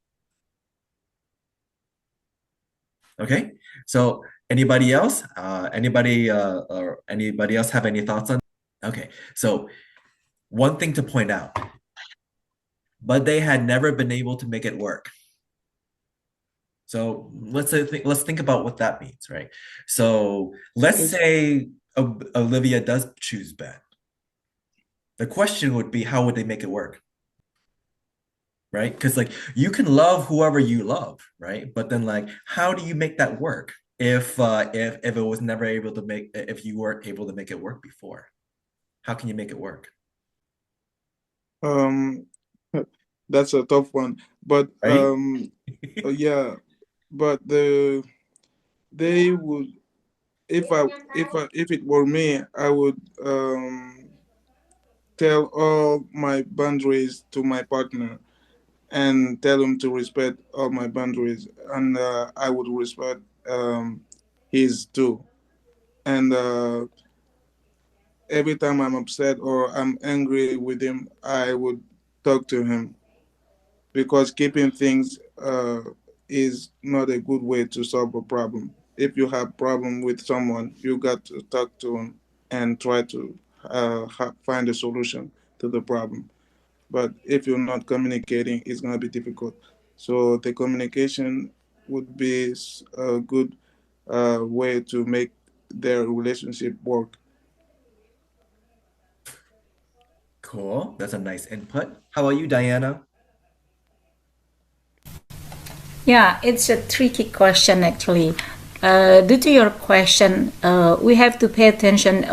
Okay. So anybody else? Or anybody else have any thoughts on? Okay. So one thing to point out, but they had never been able to make it work. So let's think about what that means, right? So let's Yes. say Olivia does choose Ben. The question would be, how would they make it work? Right? Because like you can love whoever you love, right? But then like, how do you make that work if it was never able to make if you weren't able to make it work before? How can you make it work? That's a tough one, but Right? yeah, but they would if it were me, I would tell all my boundaries to my partner and tell him to respect all my boundaries, and I would respect his too. And every time I'm upset or I'm angry with him, I would talk to him because keeping things is not a good way to solve a problem. If you have problem with someone, you got to talk to him and try to find a solution to the problem. But if you're not communicating, it's going to be difficult. So the communication would be a good way to make their relationship work. Cool. That's a nice input. How about you, Diana? Yeah, it's a tricky question actually. Due to your question, we have to pay attention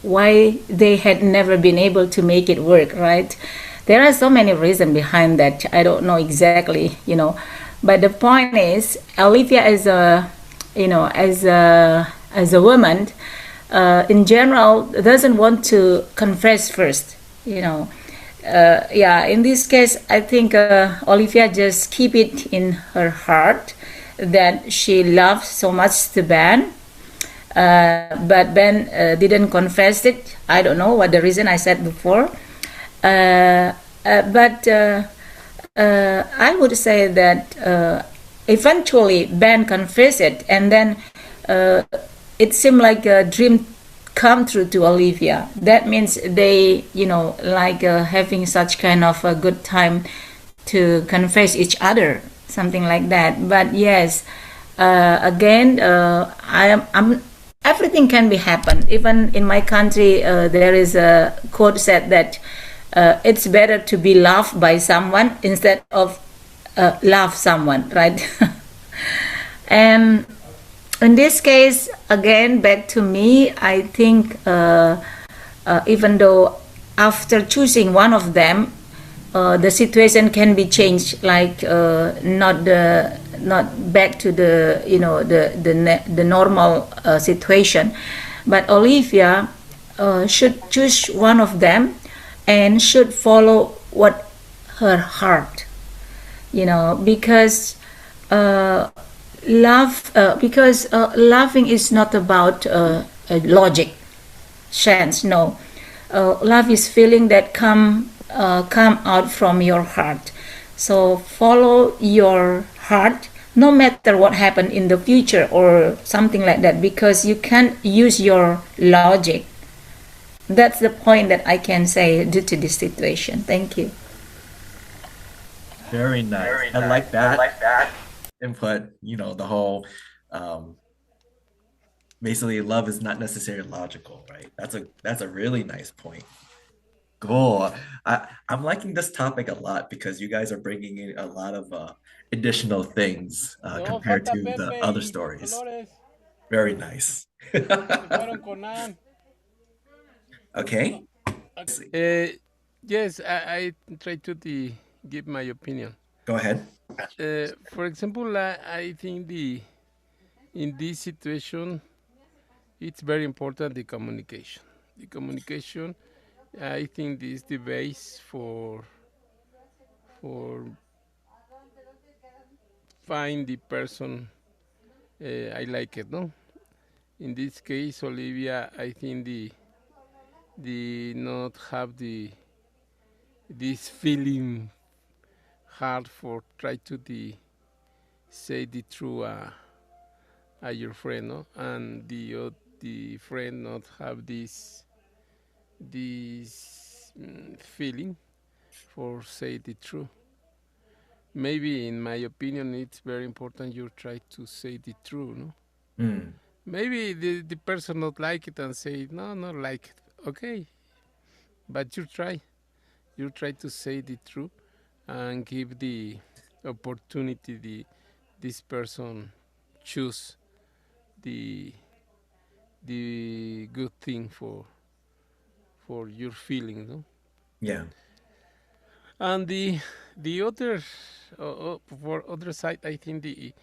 why they had never been able to make it work, right? There are so many reasons behind that. I don't know exactly, but the point is, Olivia as a woman, in general, doesn't want to confess first, in this case, I think Olivia just keep it in her heart that she loves so much the Ben, but Ben didn't confess it. I don't know what the reason I said before, but I would say that eventually Ben confessed it, and then it seemed like a dream come true to Olivia. That means they, having such kind of a good time to confess each other, something like that. But yes, again, I'm everything can be happen. Even in my country, there is a quote said that it's better to be loved by someone instead of love someone, right? And in this case, again, back to me, I think even though after choosing one of them, the situation can be changed, like not back to the the normal situation, but Olivia should choose one of them and should follow what her heart, because loving is not about logic, sense. No, love is feeling that come out from your heart. So follow your heart, no matter what happened in the future or something like that, because you can't use your logic. That's the point that I can say due to this situation. Thank you. Very nice. I like that input. The whole basically love is not necessarily logical, right? That's a really nice point. Cool. I'm liking this topic a lot because you guys are bringing in a lot of additional things No, compared falta to the Pepe other y stories. Dolores. Very nice. Se fueron con Ann. Okay. Yes, I try to give my opinion. Go ahead. For example, I think in this situation, it's very important the communication. The communication, I think, is the base for find the person I like it. No, in this case, Olivia, I think the not have this feeling hard for try to say the truth your friend, no, and the friend not have this feeling for say the truth. Maybe in my opinion, it's very important you try to say the truth, no. Mm. Maybe the person not like it and say no, not like it. Okay, but you try to say the truth and give the opportunity this person choose the good thing for your feeling, no. Yeah. And the other for other side, I think the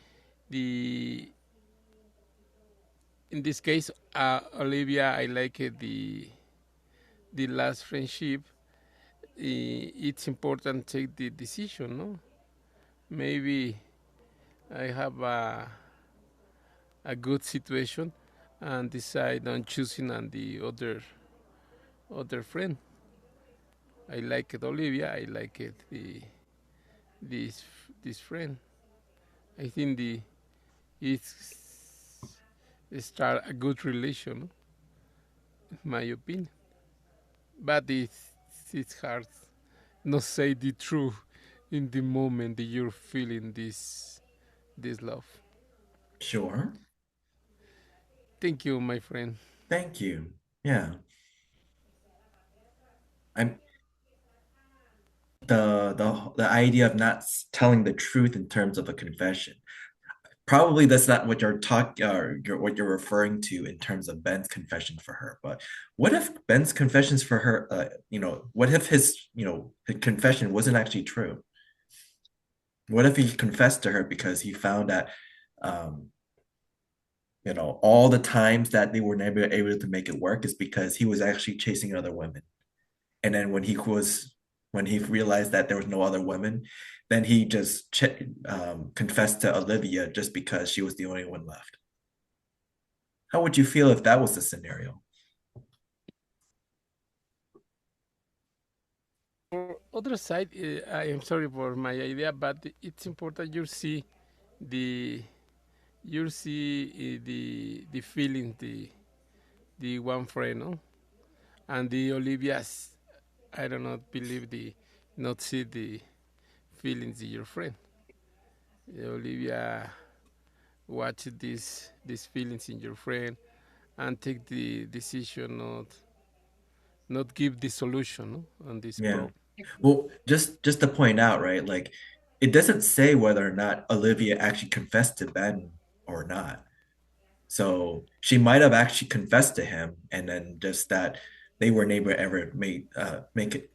in this case, Olivia, I like it, the last friendship. It's important to take the decision, no. Maybe I have a good situation and decide on choosing on the other friend. I like it, Olivia. I like it, this friend. I think it's start a good relation, in my opinion. But it's hard not say the truth in the moment that you're feeling this love. Sure. Thank you, my friend. Thank you. Yeah. I'm the idea of not telling the truth in terms of a confession. Probably that's not what you're what you're referring to in terms of Ben's confession for her. But what if Ben's confessions for her, what if his confession wasn't actually true? What if he confessed to her because he found that, um, all the times that they were never able to make it work is because he was actually chasing other women. And then when he realized that there was no other women, then he just confessed to Olivia just because she was the only one left. How would you feel if that was the scenario? For other side, I am sorry for my idea, but it's important the you see the feeling the one friend, no, and the Olivia's. I do not believe not see the feelings of your friend. Olivia watch these feelings in your friend and take the decision not give the solution, no, on this Yeah. problem. Well, just to point out, right? Like it doesn't say whether or not Olivia actually confessed to Ben or not. So she might have actually confessed to him, and then just that they were never ever make it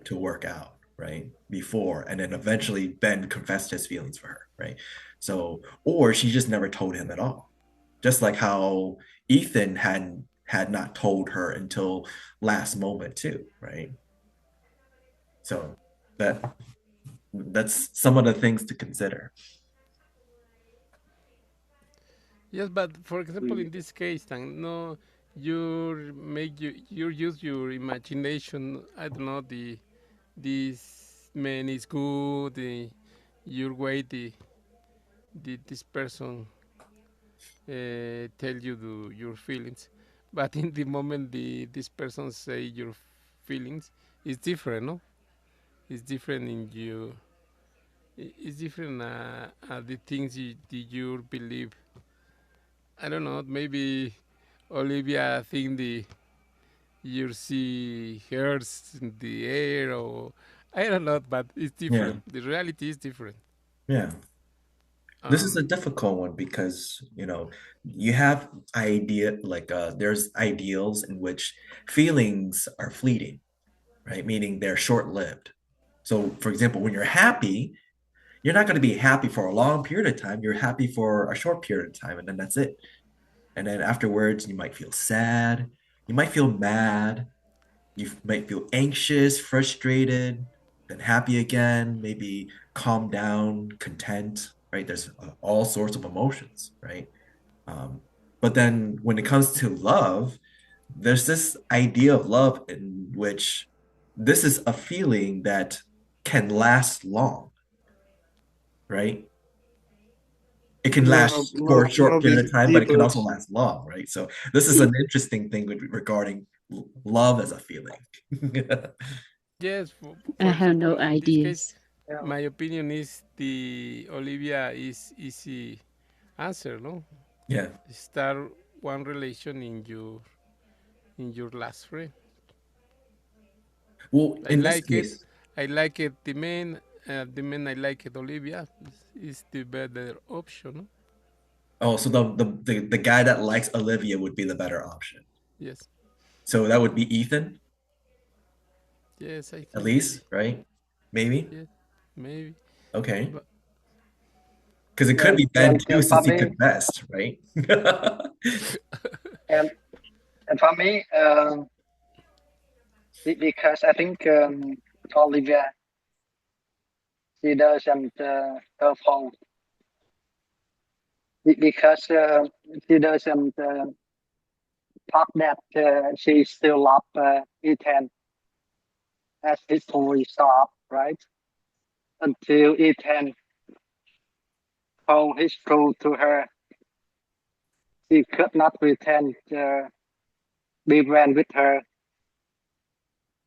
to work out, right? Before, and then eventually Ben confessed his feelings for her, right? So, or she just never told him at all, just like how Ethan had not told her until last moment too, right? So that's some of the things to consider. Yes, but for example, in this case, no, you use your imagination. I don't know, this man is good. Your way this person tell you your feelings, but in the moment this person say your feelings, it's different, no? It's different in you. It's different. The things you believe. I don't know. Maybe Olivia think you see hairs in the air, or I don't know, but it's Yeah, different. The reality is different. yeah. This is a Um, difficult one because, you have there's ideals in which feelings are fleeting, right? Meaning they're short-lived. So, for example, when you're happy, you're not going to be happy for a long period of time. You're happy for a short period of time, and then that's it. And then afterwards, you might feel sad, you might feel mad, you might feel anxious, frustrated, then happy again, maybe calm down, content, right? There's all sorts of emotions, right? Um, but then when it comes to love, there's this idea of love in which this is a feeling that can last long, right? It can No, last for a no, short love period is of time, but it can also deepest. last long, right? So this is an interesting thing regarding love as a feeling. yes, I for have example, no in this case, ideas. Yeah. my opinion is the Olivia is easy answer, no? Yeah. Start one relation in your last friend. Well, I in this like it. case, I like it. The man I like it. Olivia is the better option, no? oh, so the guy that likes Olivia would be the better option. Yes, So that would be Ethan, yes, I at think least, right? Maybe. yes, maybe, Okay. but Because it could and be Ben and, too, and for since he me confessed, right? and and for me because I think Olivia, she doesn't her fault because she doesn't thought that she still love Ethan as his story stop, right? Until Ethan told his truth to her, she could not pretend be friend with her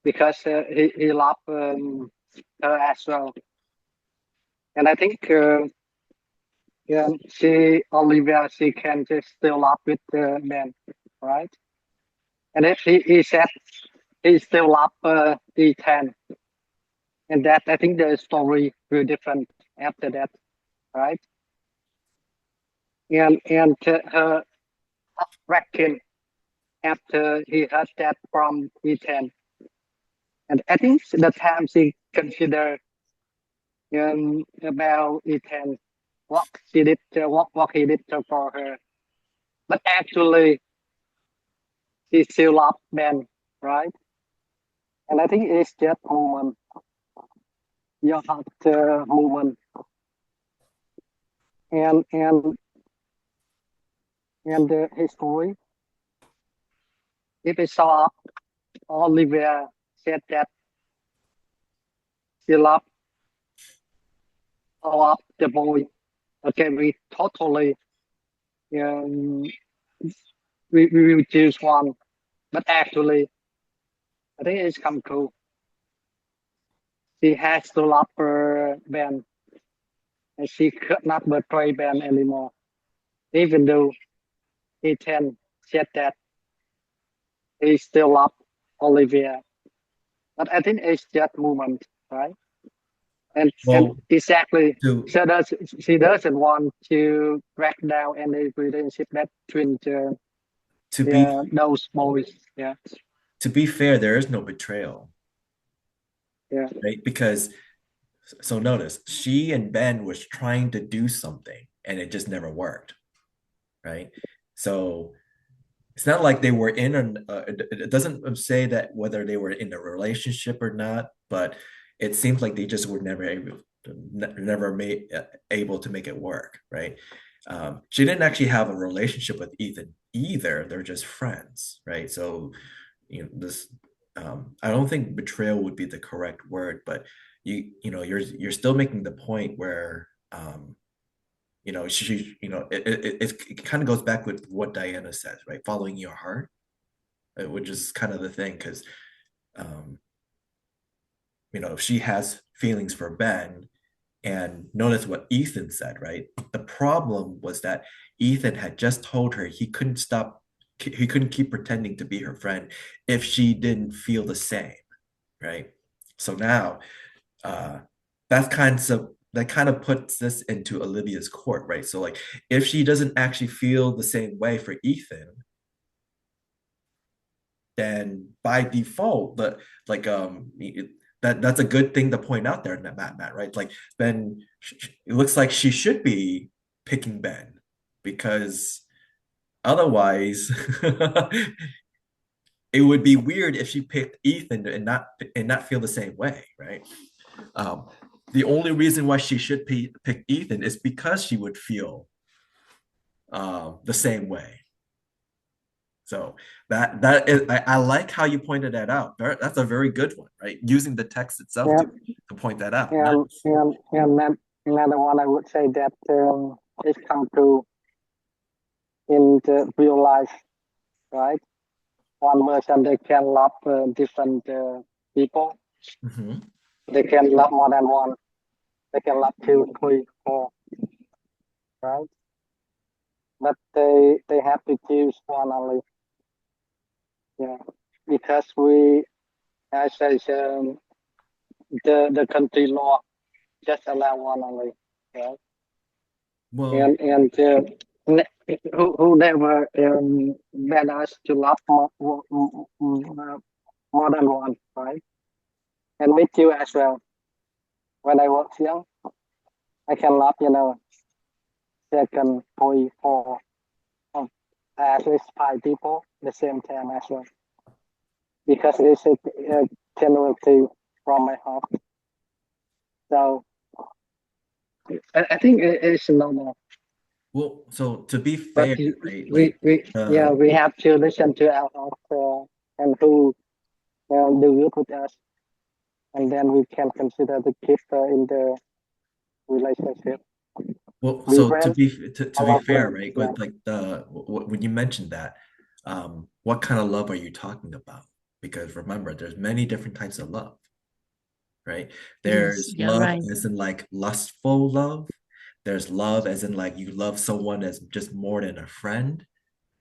because he loved her as well. And I think yeah, Olivia, she can just still love with the man, right? And if he said he still love Ethan, and that I think the story will different after that, right? And her wrecking after he heard that from Ethan, and I think the time she considered about Ethan, what she did, what he did for her, but actually she still loved Ben, right? And I think it's that moment, your heart moment, and and and his story. If I saw Olivia said that she loved the boy, okay, we totally um, we will choose one, but actually I think it's come true. She has to love her Ben, and she could not betray Ben anymore, even though Ethan said that he still loved Olivia. But I think it's just moment, right? And Well, exactly, to she doesn't want to break down any relationship that between to be those boys. Yeah, to be fair, there is no betrayal, yeah, right? Because so notice she and Ben was trying to do something and it just never worked, right? So it's not like they were in an it doesn't say that whether they were in a relationship or not, but it seems like they just were never made able to make it work, right? She didn't actually have a relationship with Ethan either. They're just friends, right? So this I don't think betrayal would be the correct word, but you're still making the point where it kind of goes back with what Dyana says, right? Following your heart, which is kind of the thing, because um, if she has feelings for Ben, and notice what Ethan said, right? The problem was that Ethan had just told her he couldn't keep pretending to be her friend if she didn't feel the same, right? So now uh that kind of puts this into Olivia's court, right? So like if she doesn't actually feel the same way for Ethan, then by default, but like that's a good thing to point out there, Matt, right? Like Ben, it looks like she should be picking Ben because otherwise it would be weird if she picked Ethan and not feel the same way, right? Um, the only reason why she should pick Ethan is because she would feel the same way. So that is, I like how you pointed that out. That's a very good one, right? Using the text itself yeah. to point that out. And Nice. another one I would say that it come to in the real life, right? One person they can love different people. Mm-hmm. They can love more than one. They can love two, three, four, right? But they have to choose one only. Yeah, because I say the country law just allow one only. Right? Well, Who never ban us to love more than one, right? And with you as well. When I was young, I can love second, three, four, oh, at least five people the same time as well, because it's a generosity from my heart. So I think it's normal. well, so to be But fair, right? Like yeah, we have to listen to our heart and who do good with us, and then we can consider the keep in the relationship. well, Be so friends, to I be love fair, friends. right? Yeah, With like when you mentioned that, what kind of love are you talking about? Because remember, there's many different types of love, right? Yes, There's you're love right. as in like lustful love. There's love as in like you love someone as just more than a friend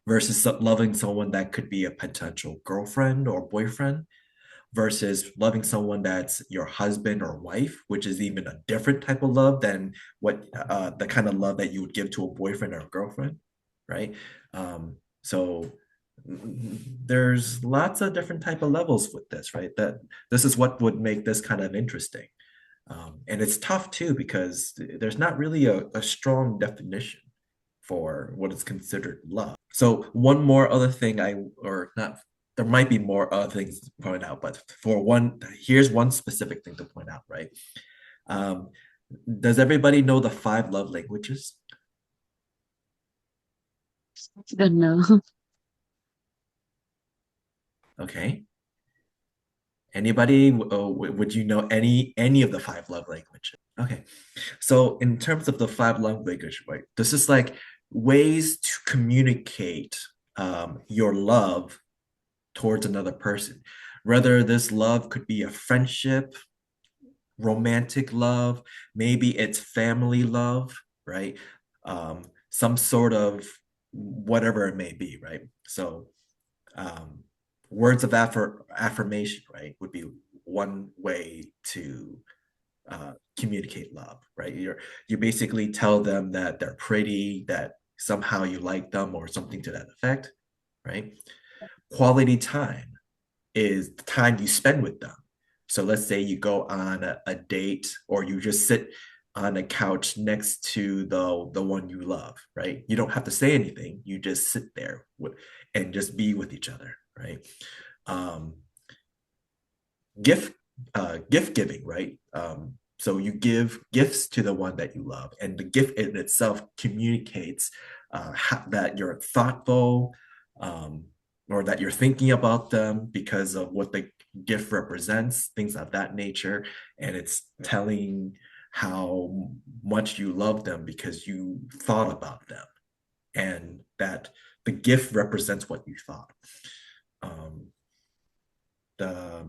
versus loving someone that could be a potential girlfriend or boyfriend versus loving someone that's your husband or wife, which is even a different type of love than what the kind of love that you would give to a boyfriend or a girlfriend, right? So there's lots of different type of levels with this, right? That this is what would make this kind of interesting. And it's tough too because there's not really a strong definition for what is considered love. So one more other thing or not, there might be more other things to point out, but here's one specific thing to point out, right? Um, does everybody know the 5 love languages? Don't know. Okay. Anybody, would you know any of the 5 love languages? Okay. So in terms of the 5 love language, right, this is like ways to communicate your love towards another person. Whether this love could be a friendship, romantic love, maybe it's family love, right? Some sort of whatever it may be, right? So, um, words of affirmation, right, would be one way to communicate love, right? You basically tell them that they're pretty, that somehow you like them, or something to that effect, right? Quality time is the time you spend with them. So let's say you go on a date, or you just sit on a couch next to the one you love, right? You don't have to say anything. You just sit there and just be with each other, right? Gift giving, right? So you give gifts to the one that you love, and the gift in itself communicates that you're thoughtful, or that you're thinking about them because of what the gift represents, things of that nature. And it's telling how much you love them because you thought about them, and that the gift represents what you thought. The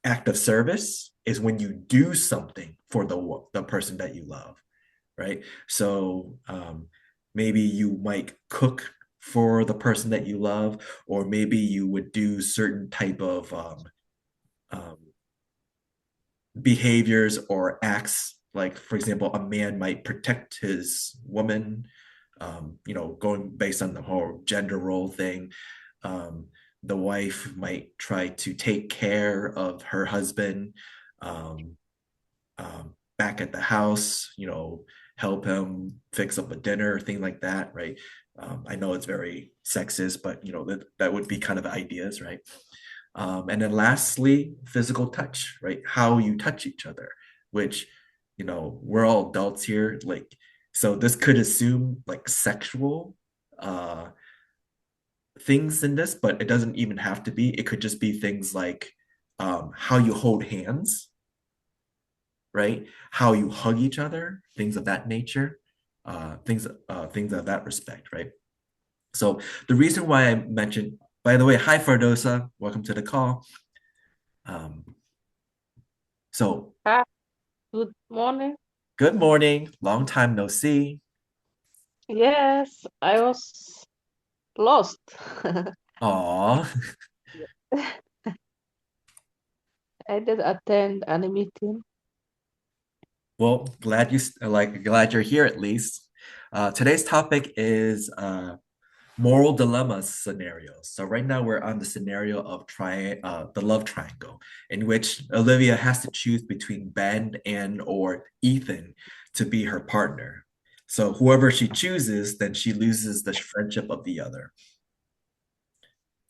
act of service is when you do something for the person that you love, right? So maybe you might cook for the person that you love, or maybe you would do certain type of behaviors or acts. Like, for example, a man might protect his woman, going based on the whole gender role thing. The wife might try to take care of her husband back at the house, help him fix up a dinner, thing like that, right? I know it's very sexist, but that would be kind of ideas, right? And then lastly, physical touch, right? How you touch each other, which, we're all adults here, like, so this could assume like sexual things in this, but it doesn't even have to be. It could just be things like how you hold hands, right? How you hug each other, things of that nature, things of that respect, right? So the reason why I mentioned, by the way, hi Fardosa, welcome to the call. So Hi, good morning. good morning, long time no see. Yes, I was lost. Aw. I did attend a meeting. Well, glad you're here at least. Today's topic is moral dilemma scenarios. So right now we're on the scenario of the love triangle, in which Olivia has to choose between Ben and or Ethan to be her partner. So whoever she chooses, then she loses the friendship of the other.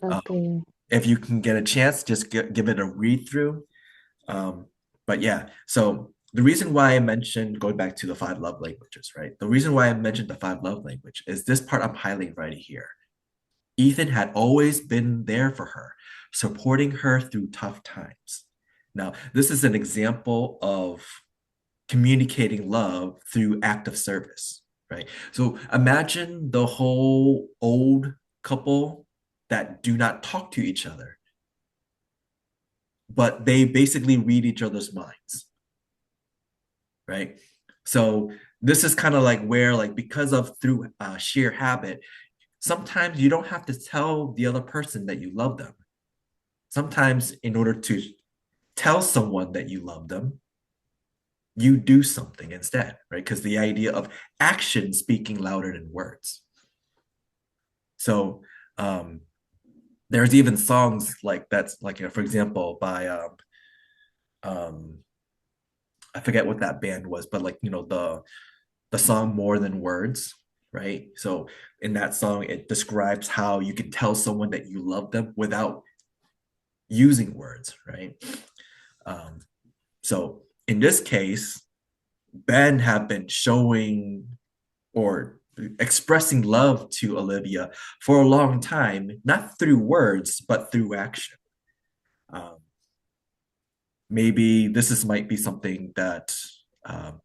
Okay. If you can get a chance, just give it a read through. But yeah, so the reason why I mentioned, going back to the 5 love languages, right? The reason why I mentioned the 5 love language is this part I'm highlighting right here. Ethan had always been there for her, supporting her through tough times. Now, this is an example of communicating love through act of service, right? So imagine the whole old couple that do not talk to each other, but they basically read each other's minds, right? So this is kind of like where, like, because of through sheer habit, sometimes you don't have to tell the other person that you love them. Sometimes in order to tell someone that you love them, you do something instead, right? Because the idea of action speaking louder than words. So there's even songs like that's like, for example, by I forget what that band was, but like, the song More Than Words, right? So in that song, it describes how you can tell someone that you love them without using words, right? So in this case, Ben had been showing or expressing love to Olivia for a long time, not through words, but through action. Maybe might be something that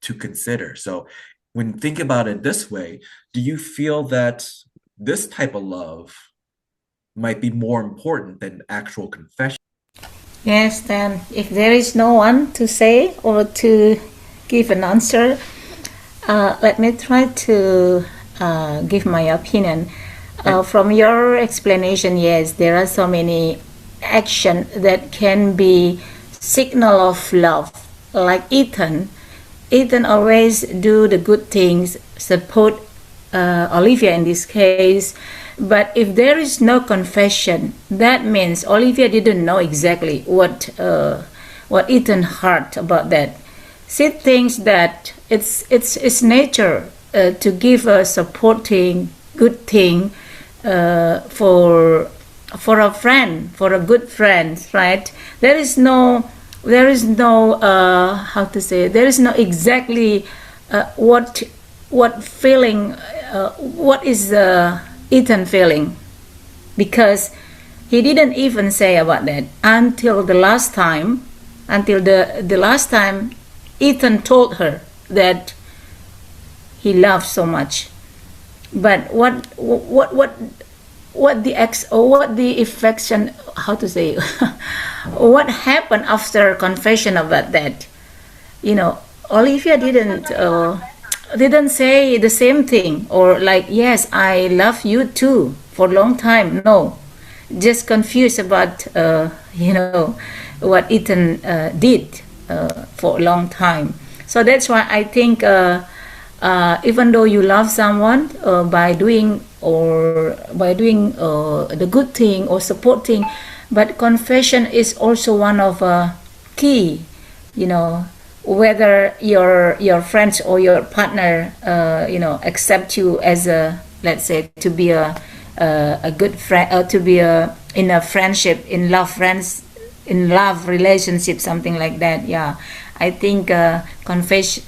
to consider. So when think about it this way, do you feel that this type of love might be more important than actual confession? Yes, then if there is no one to say or to give an answer, let me try to give my opinion. From your explanation, yes, there are so many action that can be signal of love. Like Ethan always do the good things, support Olivia in this case. But if there is no confession, that means Olivia didn't know exactly what Ethan heard about that. She thinks that it's nature to give a supporting good thing for a friend, for a good friend, right? There is no how to say, there is no exactly what feeling, what is Ethan feeling, because he didn't even say about that until the last time Ethan told her that he loved so much. But what the affection, how to say, what happened after confession about that? Olivia didn't say the same thing, or like, yes, I love you too, for a long time. No, just confused about what Ethan did for a long time. So that's why I think even though you love someone, by doing the good thing or supporting, but confession is also one of key. Whether your friends or your partner accept you as a, let's say, to be a good friend, to be in a friendship, in love relationship, something like that. Yeah, I think confession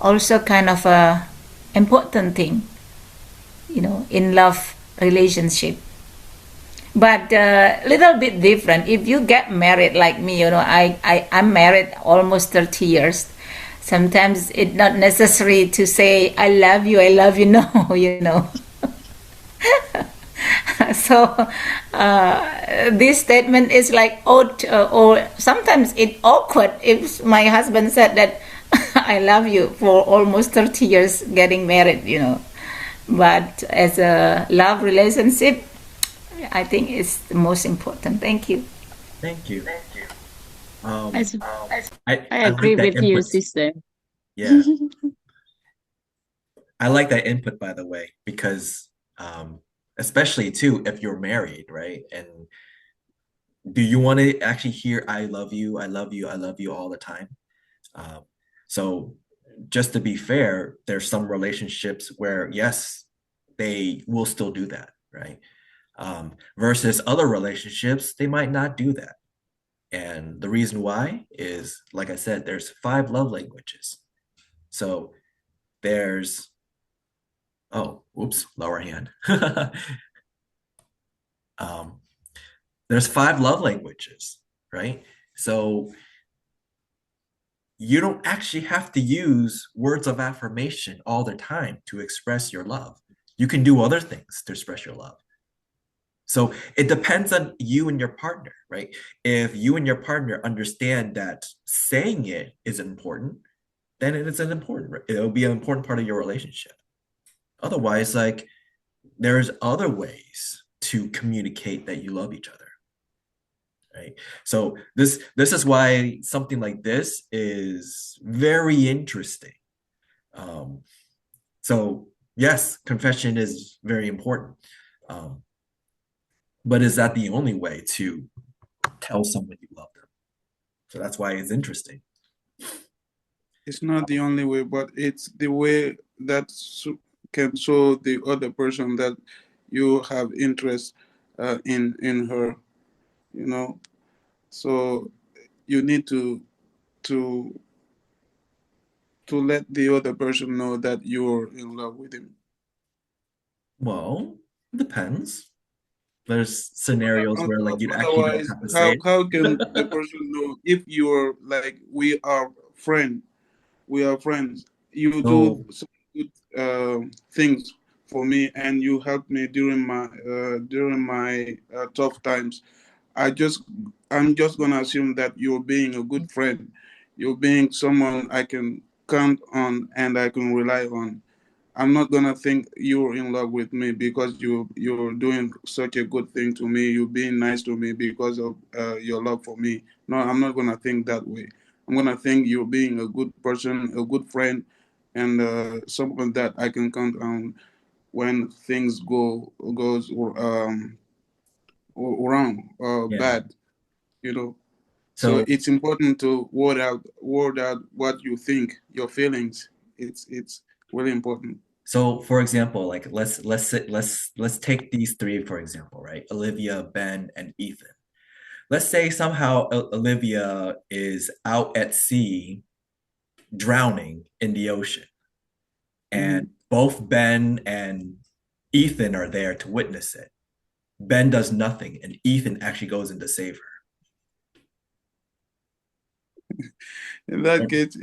also kind of a important thing, in love relationship. But little bit different if you get married like me. I'm married almost 30 years. Sometimes it's not necessary to say I love you no. So this statement is like odd, or sometimes it's awkward if my husband said that I love you for almost 30 years getting married. But as a love relationship, I think it's the most important. Thank you. Thank you. I I agree like that with you, input. sister. Yeah, I like that input, by the way, because especially too, if you're married, right? And do you want to actually hear "I love you, I love you, I love you" all the time? So just to be fair, there's some relationships where yes, they will still do that, right? Versus other relationships, they might not do that. And the reason why is, like I said, there's 5 love languages. So there's, oh, whoops, lower hand. There's 5 love languages, right? So you don't actually have to use words of affirmation all the time to express your love. You can do other things to express your love. So it depends on you and your partner, right? If you and your partner understand that saying it is important, then it'll be an important part of your relationship. Otherwise, like, there's other ways to communicate that you love each other, right? So this is why something like this is very interesting. So yes, confession is very important. But is that the only way to tell someone you love them? So that's why it's interesting. It's not the only way, but it's the way that can show the other person that you have interest in her. So you need to let the other person know that you're in love with him. Well, it depends. There's scenarios where like you actually don't Otherwise, have to say it. how can the person know if you're like we are friends? You do So some good things for me, and you help me during my tough times. I'm just gonna assume that you're being a good friend. You're being someone I can count on and I can rely on. I'm not gonna think you're in love with me because you're doing such a good thing to me. You're being nice to me because of your love for me. No, I'm not gonna think that way. I'm gonna think you're being a good person, a good friend, and someone that I can count on when things goes wrong or Yeah. bad. You know. So So it's important to word out what you think, your feelings. It's really important. so for example, like let's take these three for example, right? Olivia, Ben, and Ethan. Let's say somehow Olivia is out at sea drowning in the ocean, and both Ben and Ethan are there to witness it. Ben does nothing, and Ethan actually goes in to save her. In that case,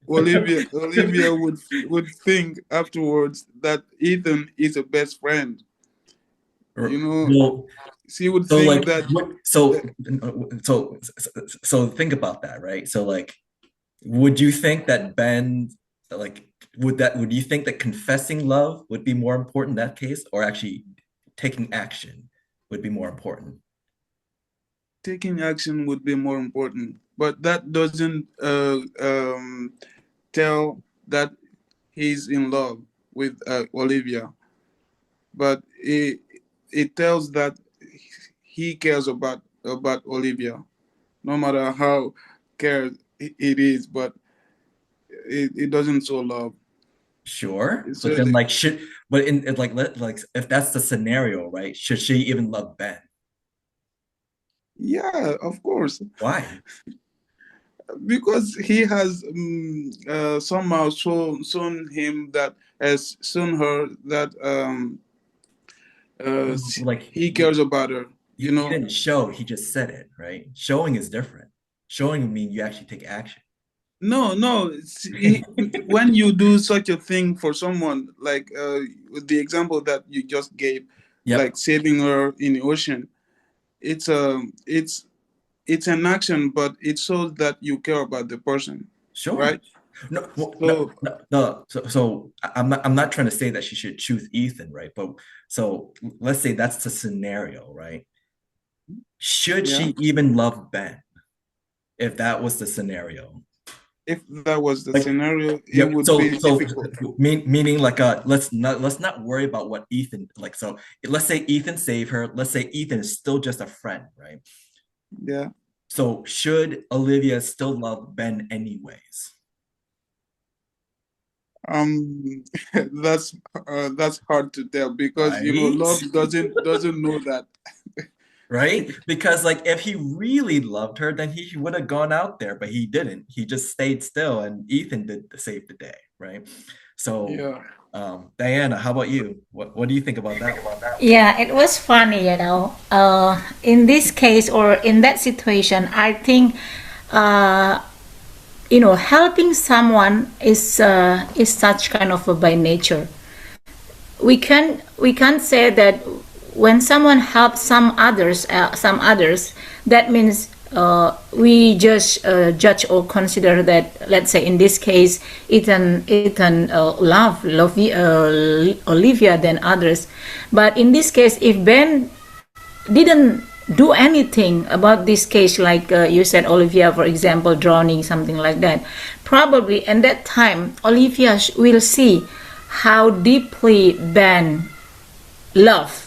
Olivia would think afterwards that Ethan is a best friend. You know, Well, she would so like think that. so think about that, right? So like, would you think that Ben, like, would you think that confessing love would be more important in that case, or actually taking action would be more important? Taking action would be more important, but that doesn't tell that he's in love with Olivia. But it tells that he cares about Olivia, no matter how cared it is, but it doesn't show love. Sure, It's but then really, like but in like if that's the scenario, right? Should she even love Ben? yeah, of course, Why? because he has somehow shown him that has shown her that Like he cares about her. he, You he know, didn't show, he just said it, right? Showing is different. Showing mean you actually take action. no. When you do such a thing for someone, like the example that you just gave, Yep, like saving her in the ocean, it's it's an action, but it shows that you care about the person, sure. right? No, well, So no. So I'm not trying to say that she should choose Ethan, right? But so let's say that's the scenario, right? Should yeah, she even love Ben if that was the scenario? if that was the Like, scenario, it yep. would So be so difficult. meaning like let's not worry about what Ethan like. So let's say Ethan saved her. Let's say Ethan is still just a friend, right? Yeah. So should Olivia still love Ben anyways? Um, that's hard to tell because Right? love doesn't know that. Right? Because like if he really loved her, then he would have gone out there, but he didn't. He just stayed still, and Ethan did the save the day, right? So, Yeah. Diana, how about you? What do you think about that one? Yeah, it was funny, in this case or in that situation, I think, uh, helping someone is such kind of a by nature. We can't say that when someone helps some others, that means we just judge or consider that, let's say in this case, Ethan love Olivia than others. But in this case, if Ben didn't do anything about this case, like you said, Olivia, for example, drowning, something like that, probably at that time Olivia will see how deeply Ben love,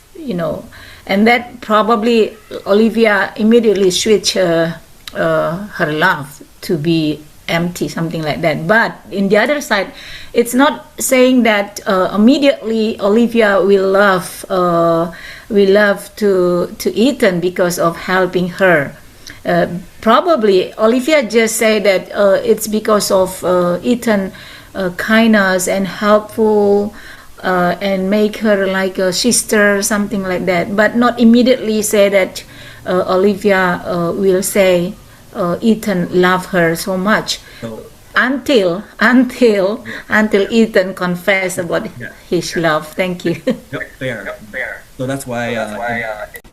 and that probably Olivia immediately switch her love to be empty, something like that. But in the other side, it's not saying that immediately Olivia will love to Ethan because of helping her. Probably Olivia just say that it's because of Ethan kindness and helpful, and make her like a sister, something like that, but not immediately say that Olivia will say Ethan love her so much, So, until yeah, Ethan confess about yeah, his love. Thank you. yep, fair. So that's why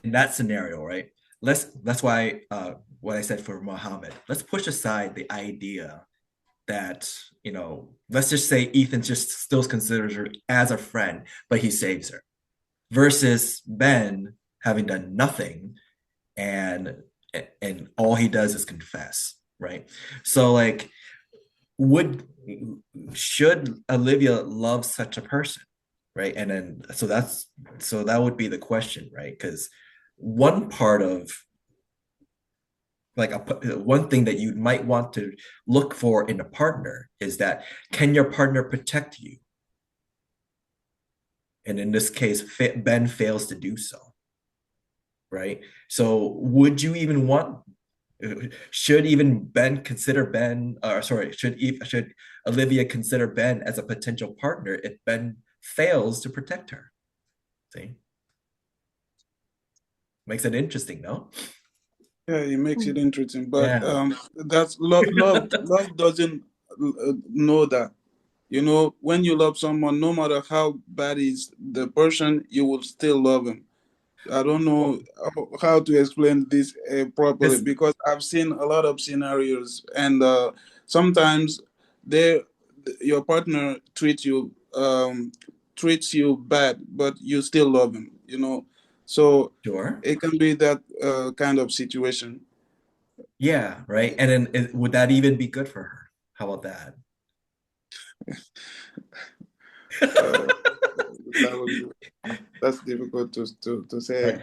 in that scenario, right? That's why what I said for Mohammed. Let's push aside the idea that let's just say Ethan just still considers her as a friend, but he saves her, versus Ben having done nothing and all he does is confess, right? So like, would should Olivia love such a person, right? And then so that would be the question, right? Because one part of like one thing that you might want to look for in a partner is that, can your partner protect you? And in this case, Ben fails to do so, right? So would you even want, should even Ben consider Ben, or sorry, should Olivia consider Ben as a potential partner if Ben fails to protect her? See? Makes it interesting, no? Yeah, it makes it interesting, but Yeah. that's love. Love doesn't know that. You know, when you love someone, no matter how bad is the person, you will still love him. I don't know how to explain this properly, This, because I've seen a lot of scenarios, and sometimes they your partner treats you bad, but you still love him. You know, so sure. it can be that kind of situation. Yeah, right. And then would that even be good for her? How about that? Uh, that would that's difficult to Right. say.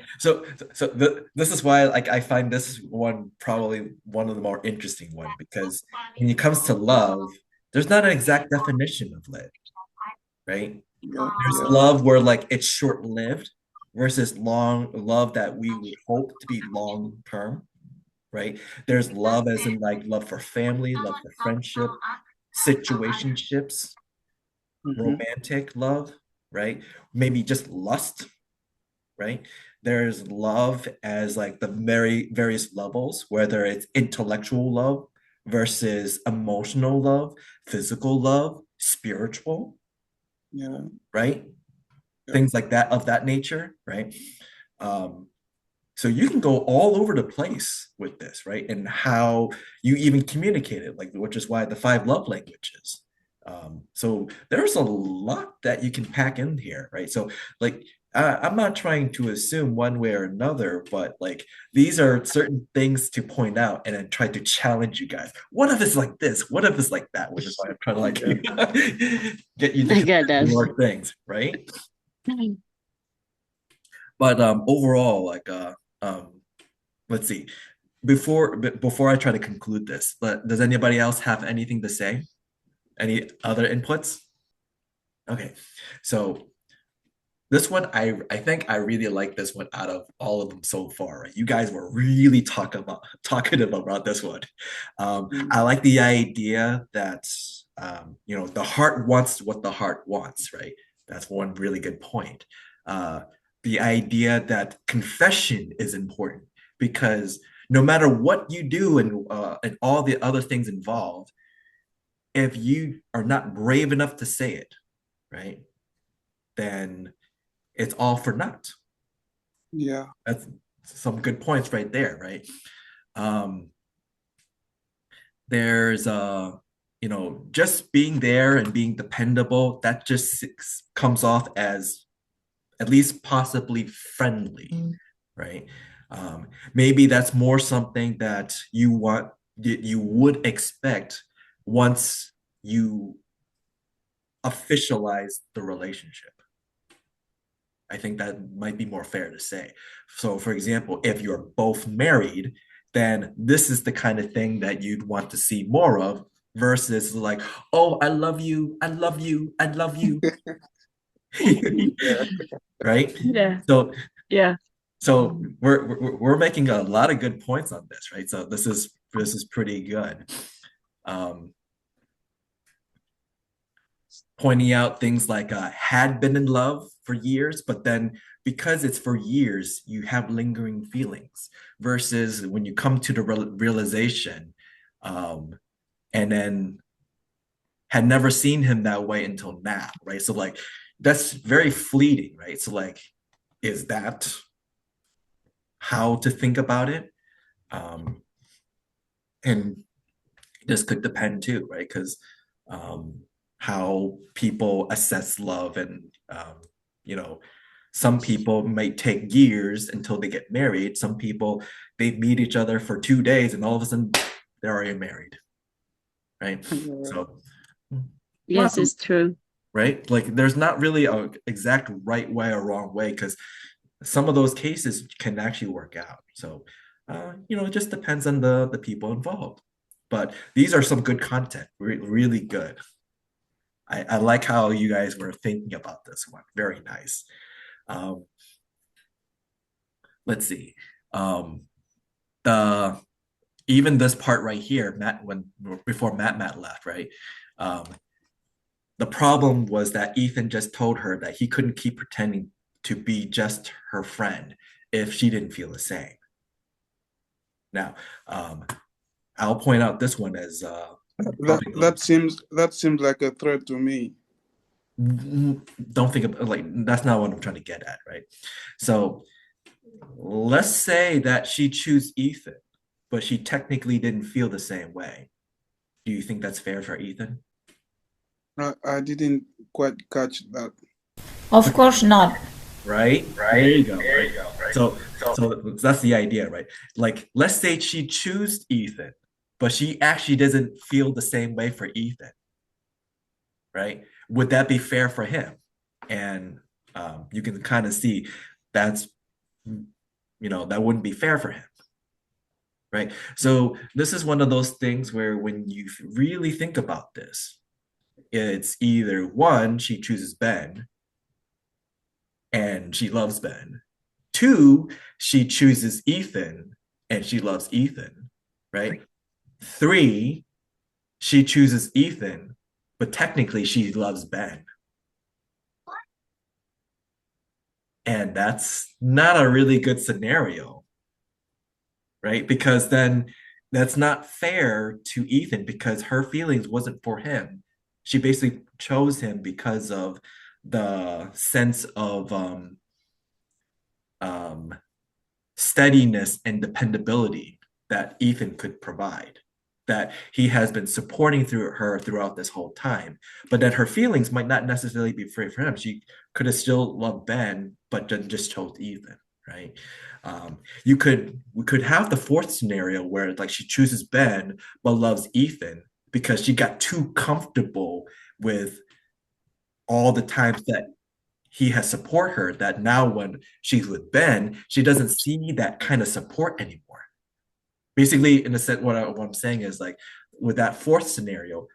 This is why like I find this one probably one of the more interesting one, because when it comes to love, there's not an exact definition of it, right? Yeah, There's yeah. love where like it's short-lived versus long love that we would hope to be long term, right? There's love as in like love for family, love for friendship, situationships, Hmm. romantic love, right? Maybe just lust, right? There's love as like the very various levels, whether it's intellectual love versus emotional love, physical love, spiritual, Yeah, right? yeah. Things like that of that nature, right? Um, so you can go all over the place with this, right? And how you even communicate it, like which is why the five love languages. So there's a lot that you can pack in here, right? So like I'm not trying to assume one way or another, but like these are certain things to point out and then try to challenge you guys. What if it's like this? What if it's like that? Which is why I'm trying to Yeah. like get you to I consider get that. more things, right? But overall, like let's see. Before I try to conclude this, but does anybody else have anything to say? Any other inputs? Okay, so this one, I think I really like this one out of all of them so far. Right? You guys were really talkative about this one. I Mm. like the idea that you know, the heart wants what the heart wants, right? That's one really good point. Uh, the idea that confession is important, because no matter what you do and all the other things involved, if you are not brave enough to say it, right, then it's all for naught. Yeah, That's some good points right there, right? Um, there's you know, just being there and being dependable, that just comes off as at least possibly friendly, right? Maybe that's more something that you would expect once you officialize the relationship. I think that might be more fair to say. So, for example, if you're both married, then this is the kind of thing that you'd want to see more of versus like, oh, I love you, I love you, I love you. yeah. Right? Yeah, So, yeah. we're making a lot of good points on this, right? So this is pretty good. Um, Pointing out things like had been in love for years, but then because it's for years, you have lingering feelings versus when you come to the realization um, and then had never seen him that way until now, right? So like that's very fleeting, right? So like, is that how to think about it? Um, and this could depend too, right? Because um, how people assess love, and you know, some people might take years until they get married. Some people, they meet each other for 2 days and all of a sudden they're already married, right? So Yes, it's true. right, like there's not really a exact right way or wrong way, because some of those cases can actually work out. So it just depends on the people involved. But these are some good content, really good. I like how you guys were thinking about this one. Very nice. um, let's see. The Even this part right here, Matt, when before Matt left, right? Um, the problem was that Ethan just told her that he couldn't keep pretending to be just her friend if she didn't feel the same. Now, I'll point out this one as that seems like a threat to me. don't think of, like, that's not what I'm trying to get at, right? So let's say that she chose Ethan, but she technically didn't feel the same way. Do you think that's fair for Ethan? I didn't quite catch that. Of course not. Right? There you go. Right? So that's the idea, right? Like, let's say she chose Ethan, but she actually doesn't feel the same way for Ethan, right? Would that be fair for him? And you can kind of see that's, that wouldn't be fair for him, right? So this is one of those things where when you really think about this, it's either one, she chooses Ben and she loves Ben. Two, she chooses Ethan and she loves Ethan, right? Three, she chooses Ethan, but technically she loves Ben. And that's not a really good scenario, right? Because then that's not fair to Ethan, because her feelings wasn't for him. She basically chose him because of the sense of steadiness and dependability that Ethan could provide, that he has been supporting through her throughout this whole time. But that her feelings might not necessarily be for him. She could have still loved Ben, but then just chose Ethan, right? We could have the fourth scenario where, like, she chooses Ben but loves Ethan because she got too comfortable with all the times that he has support her, that now when she's with Ben, she doesn't see that kind of support anymore. Basically, in a sense, what I'm saying is, like, with that fourth scenario,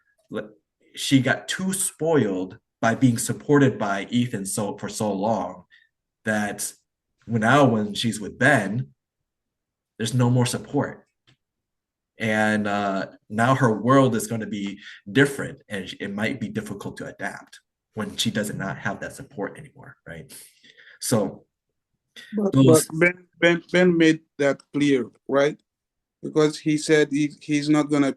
she got too spoiled by being supported by Ethan for so long that now when she's with Ben, there's no more support. And now her world is going to be different, and it might be difficult to adapt when she does not have that support anymore, right? So, but Ben made that clear, right? Because he said he's not gonna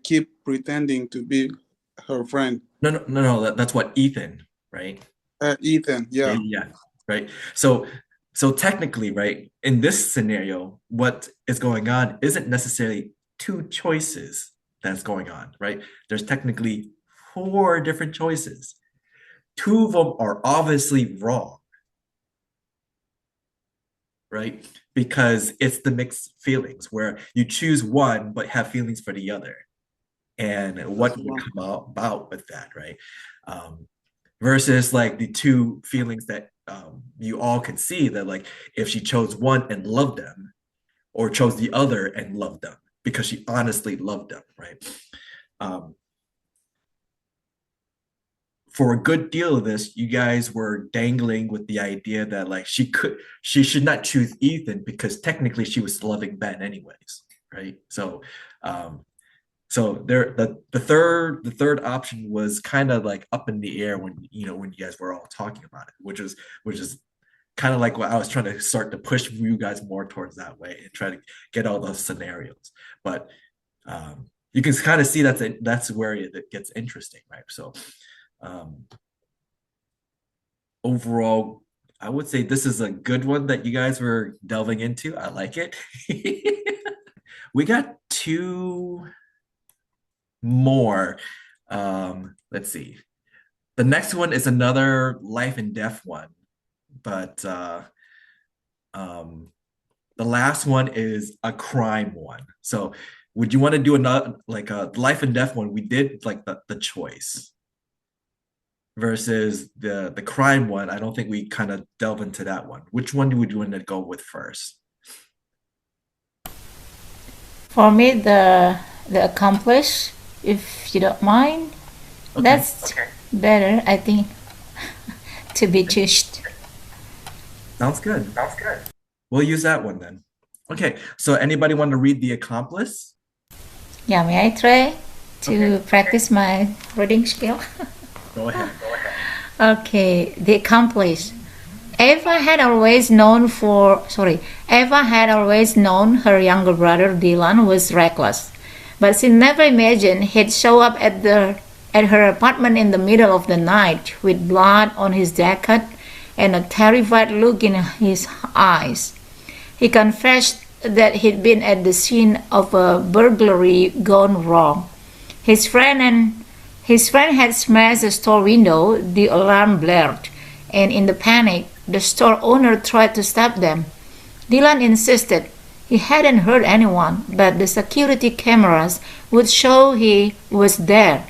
keep pretending to be her friend. No, that's what Ethan, right? Ethan, yeah. Yeah, right. So technically, right, in this scenario, what is going on isn't necessarily two choices that's going on, right? There's technically 4 different choices. 2 of them are obviously wrong, right? Because it's the mixed feelings where you choose one but have feelings for the other. And what would come about with that, right? Versus, like, the 2 feelings that you all can see, that, like, if she chose one and loved them, or chose the other and loved them because she honestly loved them, right? For a good deal of this, you guys were dangling with the idea that, like, she should not choose Ethan because technically she was loving Ben anyways, right? So there, the third option was kind of like up in the air when you guys were all talking about it, which is kind of like what I was trying to start to push you guys more towards that way and try to get all those scenarios. But you can kind of see that's where it gets interesting, right? So overall, I would say this is a good one that you guys were delving into. I like it. We got 2 more. Let's see. The next one is another life and death one, but um, the last one is a crime one. So would you want to do another like a life and death one? We did like the choice versus the crime one. I don't think we kind of delve into that one. Which one would you want to go with first? For me, the accomplish, if you don't mind, Okay. that's better, I think, to be judged. Sounds good. We'll use that one then. Okay, so anybody want to read the accomplice? Yeah, may I try to practice my reading skill? Go ahead. Okay, the accomplice. Eva had always known her younger brother Dylan was reckless, but she never imagined he'd show up at her apartment in the middle of the night with blood on his jacket and a terrified look in his eyes. He confessed that he'd been at the scene of a burglary gone wrong. His friend had smashed the store window, the alarm blared, and in the panic, the store owner tried to stop them. Dylan insisted he hadn't hurt anyone, but the security cameras would show he was there.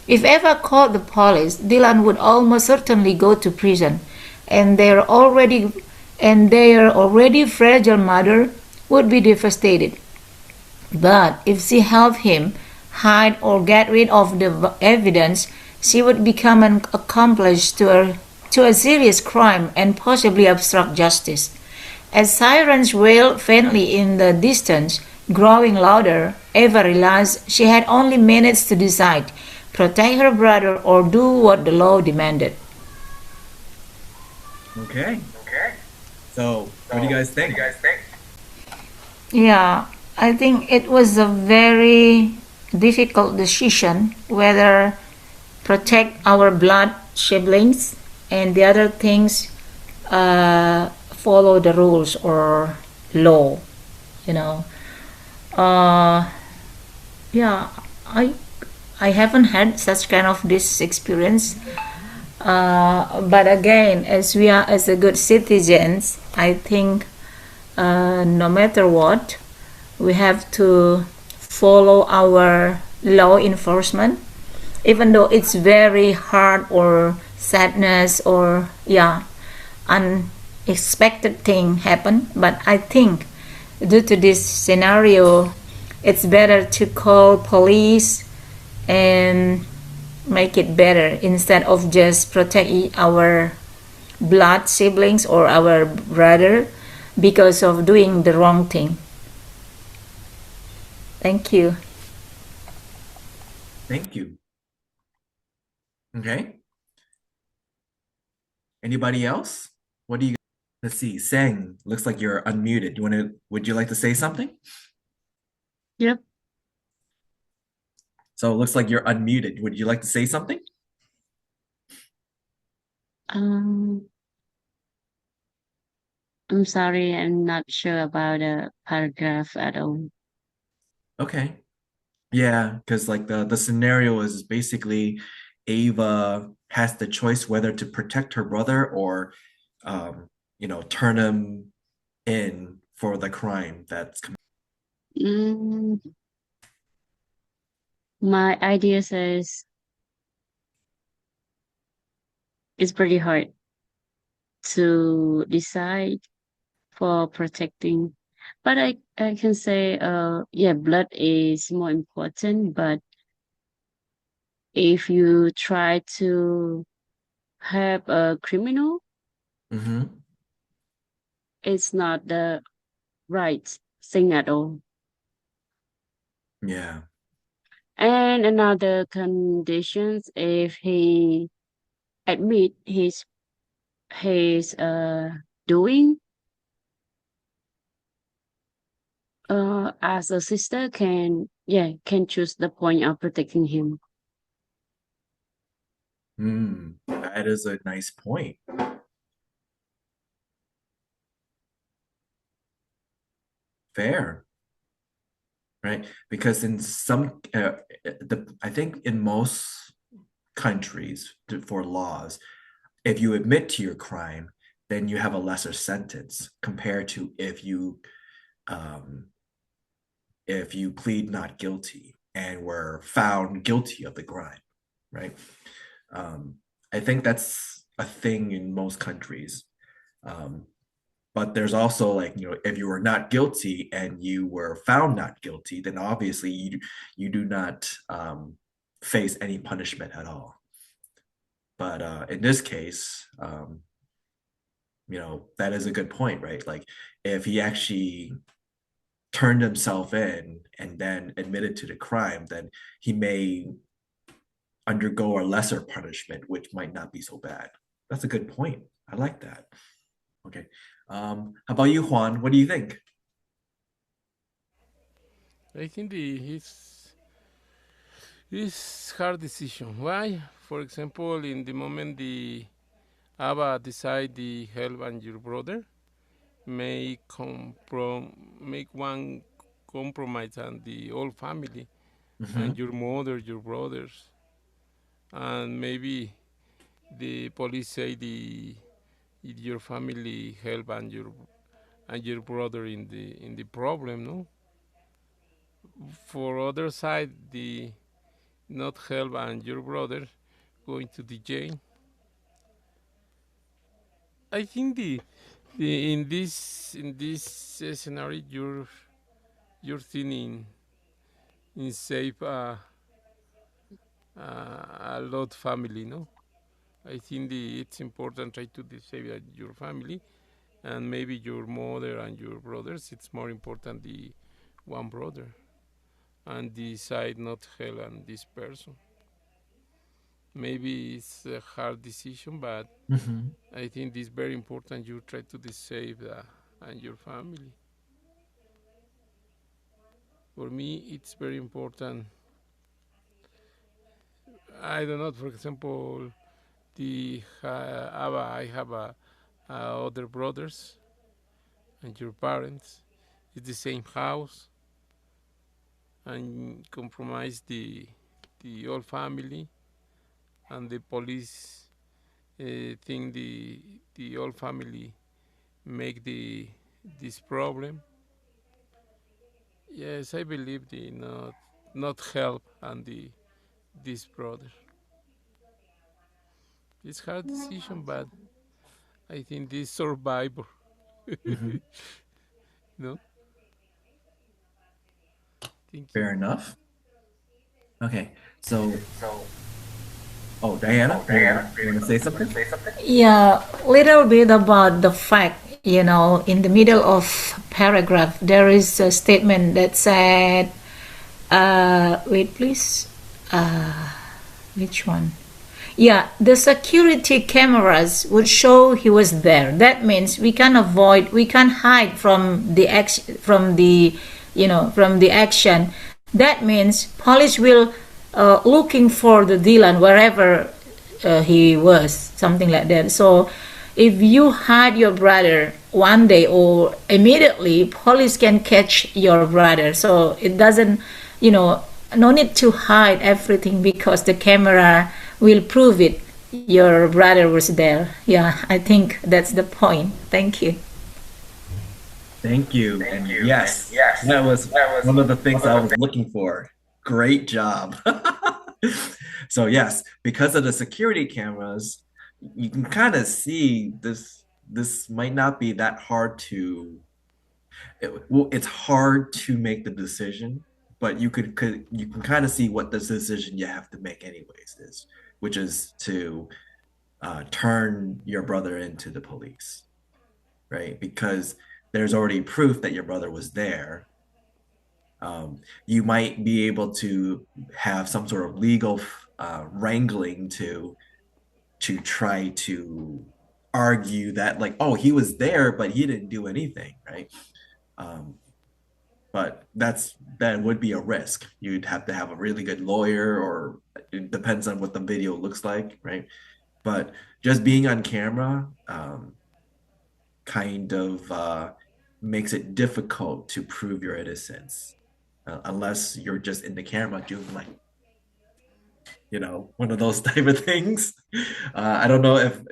If Eva called the police, Dylan would almost certainly go to prison, and their already fragile mother would be devastated. But if she helped him hide or get rid of the evidence, she would become an accomplice to a serious crime and possibly obstruct justice. As sirens wailed faintly in the distance, growing louder, Eva realized she had only minutes to decide: protect her brother or do what the law demanded. Okay. So what do you guys think? Yeah, I think it was a very difficult decision whether protect our blood siblings and the other things follow the rules or law, you know. Yeah, I haven't had such kind of this experience. But again, as we are as a good citizens, I think no matter what, we have to follow our law enforcement, even though it's very hard or sadness or unexpected thing happen. But I think due to this scenario, it's better to call police and make it better instead of just protect our blood siblings or our brother because of doing the wrong thing. Thank you. Thank you. Okay. Anybody else? What do you? Let's see. Seng, looks like you're unmuted. Would you like to say something? Yep. So it looks like you're unmuted. Would you like to say something? I'm sorry, I'm not sure about a paragraph at all. Okay. Yeah, because like the scenario is basically Ava has the choice whether to protect her brother or turn him in for the crime that's committed. Mm, my idea says it's pretty hard to decide for protecting, but I can say yeah, blood is more important, but if you try to help a criminal, Mm-hmm. it's not the right thing at all. Yeah. And another conditions, if he admit his doing, as a sister can choose the point of protecting him. That is a nice point. Fair. right? Because in some, I think in most countries for laws, if you admit to your crime, then you have a lesser sentence compared to um, if you plead not guilty and were found guilty of the crime, right? I think that's a thing in most countries. But there's also like, if you were not guilty and you were found not guilty, then obviously you do not face any punishment at all. But in this case, that is a good point, right? Like if he actually turned himself in and then admitted to the crime, then he may undergo a lesser punishment, which might not be so bad. That's a good point. I like that. Okay. How about you, Juan? What do you think? I think it's hard decision. Why? For example, in the moment the Abba decide the help and your brother may make one compromise and the whole family and your mother, your brothers, and maybe the police say your family help and your brother in the problem, no? For other side, the not help and your brother going to the jail. I think the in this scenario you're thinking in save a lot family, no? I think it's important try to save your family and maybe your mother and your brothers. It's more important the one brother and decide not help and this person. Maybe it's a hard decision, but I think it's very important you try to save and your family. For me, it's very important. I don't know. For example, I have other brothers and your parents. It's the same house and compromise the whole family and the police think the whole family make this problem. Yes, I believe the not help and this brother. It's hard decision, but I think this survivor. No, thank you. Fair enough. Okay, so Diana, you want to say something? Yeah, little bit about the fact, in the middle of paragraph, there is a statement that said, wait, please. Which one? Yeah, the security cameras would show he was there. That means we can hide from the action, from the action. That means police will looking for the Dylan wherever he was, something like that. So if you hide your brother one day or immediately, police can catch your brother. So it doesn't, no need to hide everything because the camera will prove it. Your brother was there. Yeah, I think that's the point. Thank you. Thank you. And yes, that was one of the things I was looking for. Great job. So yes, because of the security cameras, you can kind of see this might not be that hard it's hard to make the decision, but you can kind of see what the decision you have to make anyways is, which is to turn your brother into the police, right? Because there's already proof that your brother was there. You might be able to have some sort of legal wrangling to try to argue that, like, oh, he was there, but he didn't do anything, right? But that would be a risk. You'd have to have a really good lawyer, or it depends on what the video looks like, right? But just being on camera kind of makes it difficult to prove your innocence. unless you're just in the camera doing like, one of those type of things. I don't know if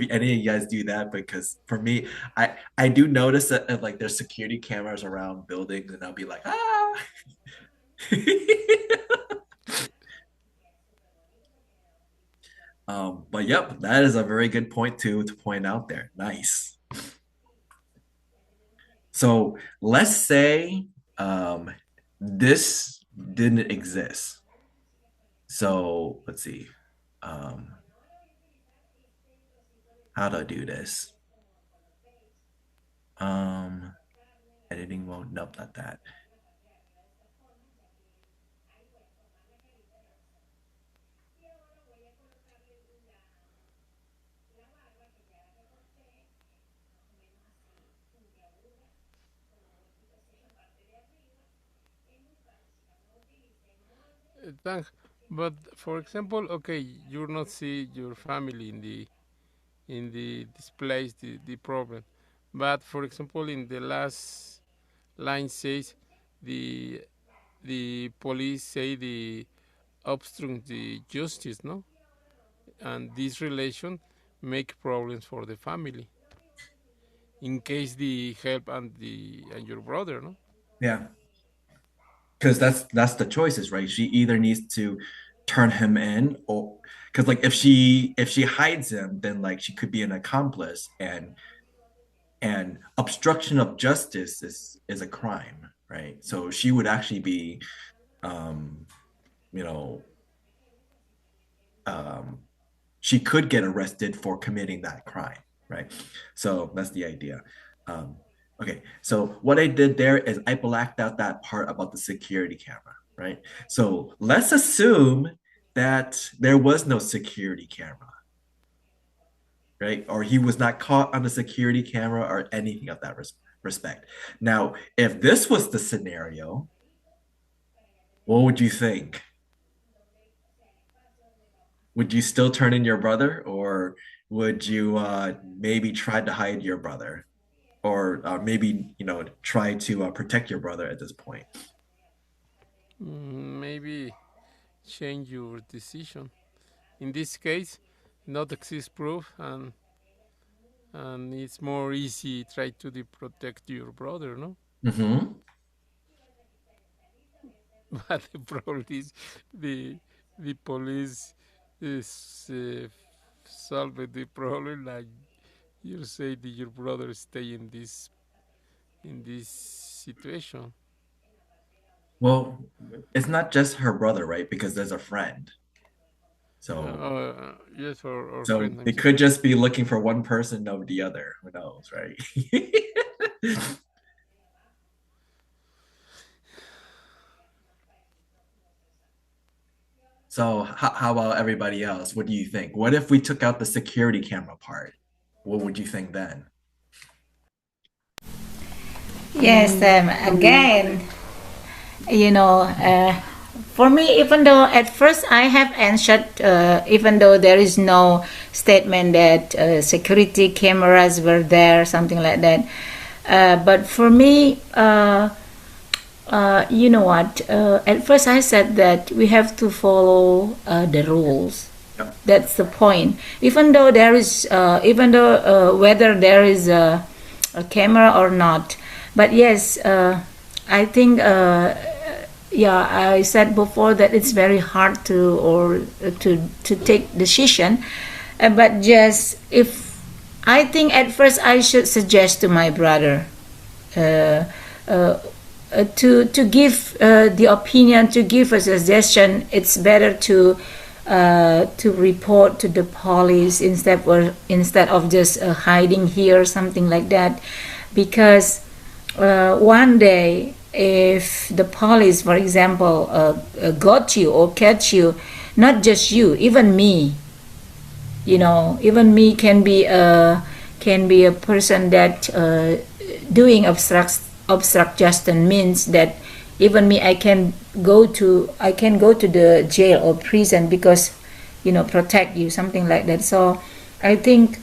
any of you guys do that, because for me, I do notice that like there's security cameras around buildings, and I'll be like, ah. But yep, that is a very good point to point out there. Nice. So let's say this didn't exist. So let's see. How do I do this? Editing mode. Nope, not that. Thanks. But for example, okay, you're not see your family in the displays the problem, but for example, in the last line says the police say the obstruct the justice, no, and this relation make problems for the family in case the help and your brother, no. Yeah, because that's the choices, right? She either needs to turn him in, or because like if she hides him, then like she could be an accomplice, and obstruction of justice is a crime, right? So she would actually be you know she could get arrested for committing that crime, right? So that's the idea. Okay, so what I did there is I blacked out that part about the security camera, right? So let's assume that there was no security camera, right? Or he was not caught on the security camera or anything of that respect. Now, if this was the scenario, what would you think? Would you still turn in your brother, or would you maybe try to hide your brother, or maybe try to protect your brother at this point? Maybe change your decision. In this case, not exist proof, and it's more easy try to protect your brother, no? Mm-hmm. But the problem is the police is solve the problem, like you say that your brother stay in this situation. Well, it's not just her brother, right? Because there's a friend. So yes, or so friend. they could just be looking for one person over the other. Who knows, right? So how about everybody else? What do you think? What if we took out the security camera part? What would you think then? Yes, again, for me, even though at first I have answered, even though there is no statement that security cameras were there, something like that. But for me, you know what? At first I said that we have to follow the rules. Yep. That's the point. Even though there is, whether there is a camera or not. But yes, I think, I said before that it's very hard to take decision. But just if I think at first I should suggest to my brother to give the opinion, to give a suggestion. It's better to report to the police instead of just hiding here, something like that, because one day if the police, for example, got you or catch you, not just you, even me, even me can be a person that doing obstruct justice means that even me I can go to the jail or prison because protect you, something like that. So I think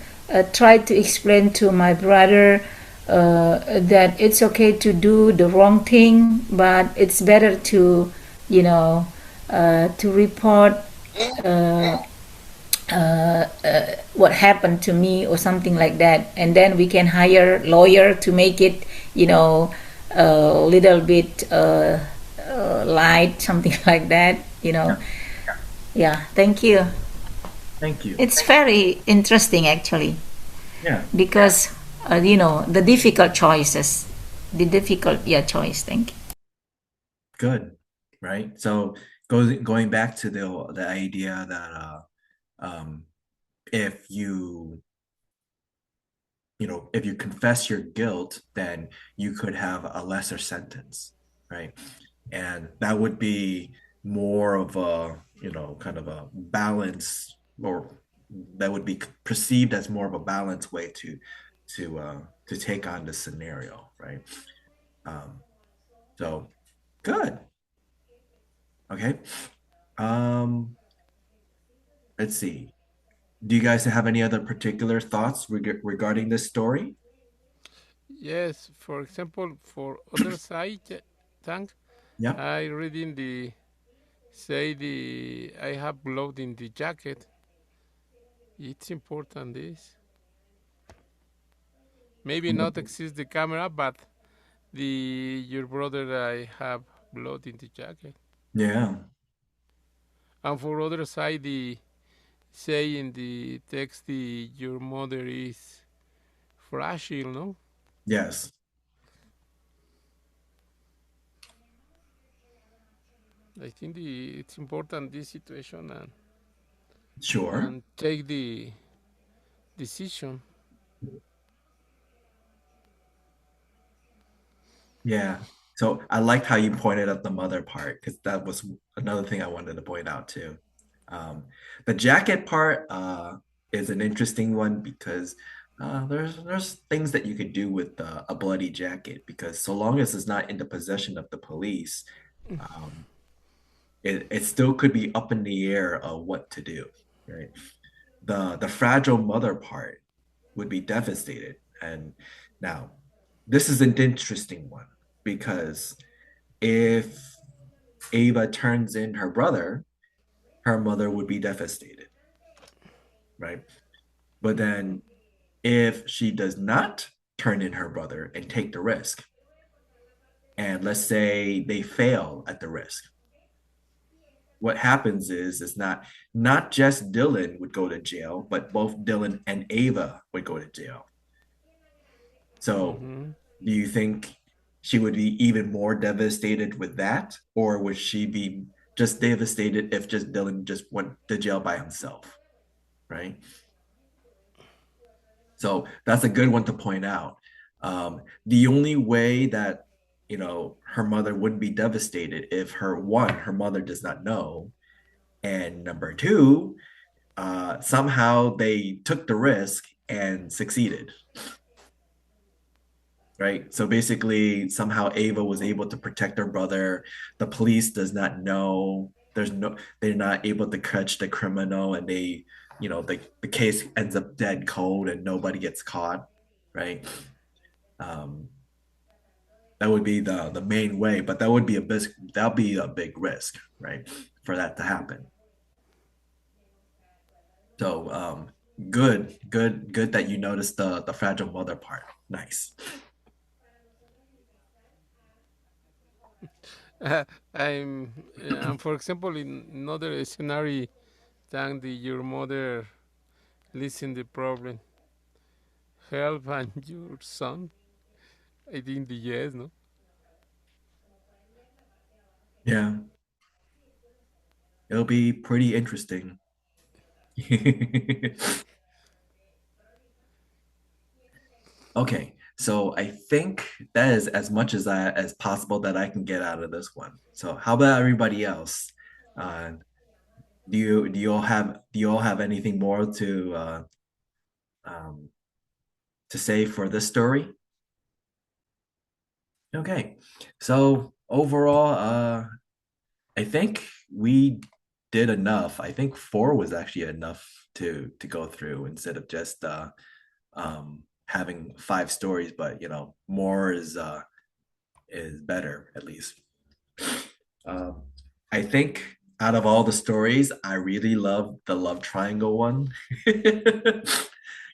try to explain to my brother that it's okay to do the wrong thing, but it's better to, to report what happened to me or something like that, and then we can hire lawyer to make it, a little bit light, something like that. Yeah, thank you. Thank you. It's very interesting actually, Yeah. because the difficult choices, the difficult choice. Thank you. Good. Right. So going back to the idea that if if you confess your guilt, then you could have a lesser sentence, right? And that would be more of a, kind of a balance, or that would be perceived as more of a balanced way to take on the scenario, right? Um, so good. Okay. Um, let's see. Do you guys have any other particular thoughts regarding this story? Yes, for example, for other side, thanks. Yeah. I reading the say the I have blood in the jacket. It's important this. Maybe not exist the camera, but the your brother I have blood in the jacket. Yeah. And for other side, the say in the text the your mother is fragile, no? Yes. I think it's important this situation Sure. and take the decision. Yeah. So I liked how you pointed out the mother part, because that was another thing I wanted to point out too. Um, the jacket part is an interesting one, because there's things that you could do with a bloody jacket, because so long as it's not in the possession of the police, um, it still could be up in the air of what to do, right? The fragile mother part would be devastated. And now this is an interesting one, because if Ava turns in her brother, her mother would be devastated, right? But then if she does not turn in her brother and take the risk, and let's say they fail at the risk, what happens is not just Dylan would go to jail, but both Dylan and Ava would go to jail. So Mm-hmm. do you think she would be even more devastated with that, or would she be just devastated if just Dylan just went to jail by himself, right? So that's a good one to point out. The only way that her mother wouldn't be devastated if her mother does not know, and number two, somehow they took the risk and succeeded, right? So basically, somehow Ava was able to protect her brother. The police does not know. They're not able to catch the criminal, and the case ends up dead cold, and nobody gets caught, right? Um, that would be the main way, but that'll be a big risk, right, for that to happen. So good that you noticed the fragile mother part. Nice. I'm for example in another scenario than your mother listen the problem help and your son. I think the yes, no. Yeah, it'll be pretty interesting. Okay, so I think that is as much as possible that I can get out of this one. So how about everybody else? Uh, do you all have anything more um, to say for this story? Okay, so overall, I think we did enough. I think four was actually enough to go through, instead of just having 5 stories, but more is better, at least. I think out of all the stories, I really love the love triangle one,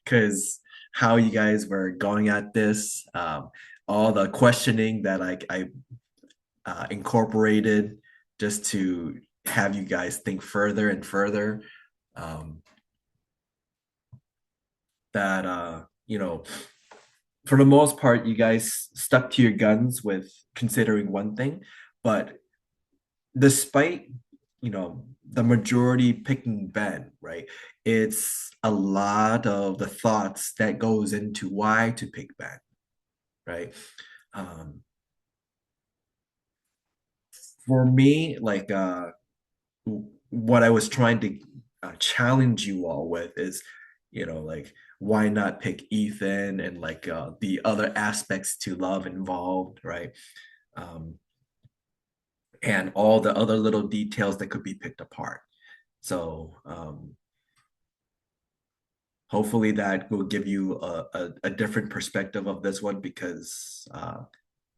because how you guys were going at this, all the questioning that I incorporated just to have you guys think further and further. That for the most part, you guys stuck to your guns with considering one thing, but despite the majority picking Ben, right? It's a lot of the thoughts that goes into why to pick Ben, right? For me, like what I was trying to challenge you all with is, like, why not pick Ethan and like the other aspects to love involved, right? And all the other little details that could be picked apart. So hopefully that will give you a different perspective of this one, because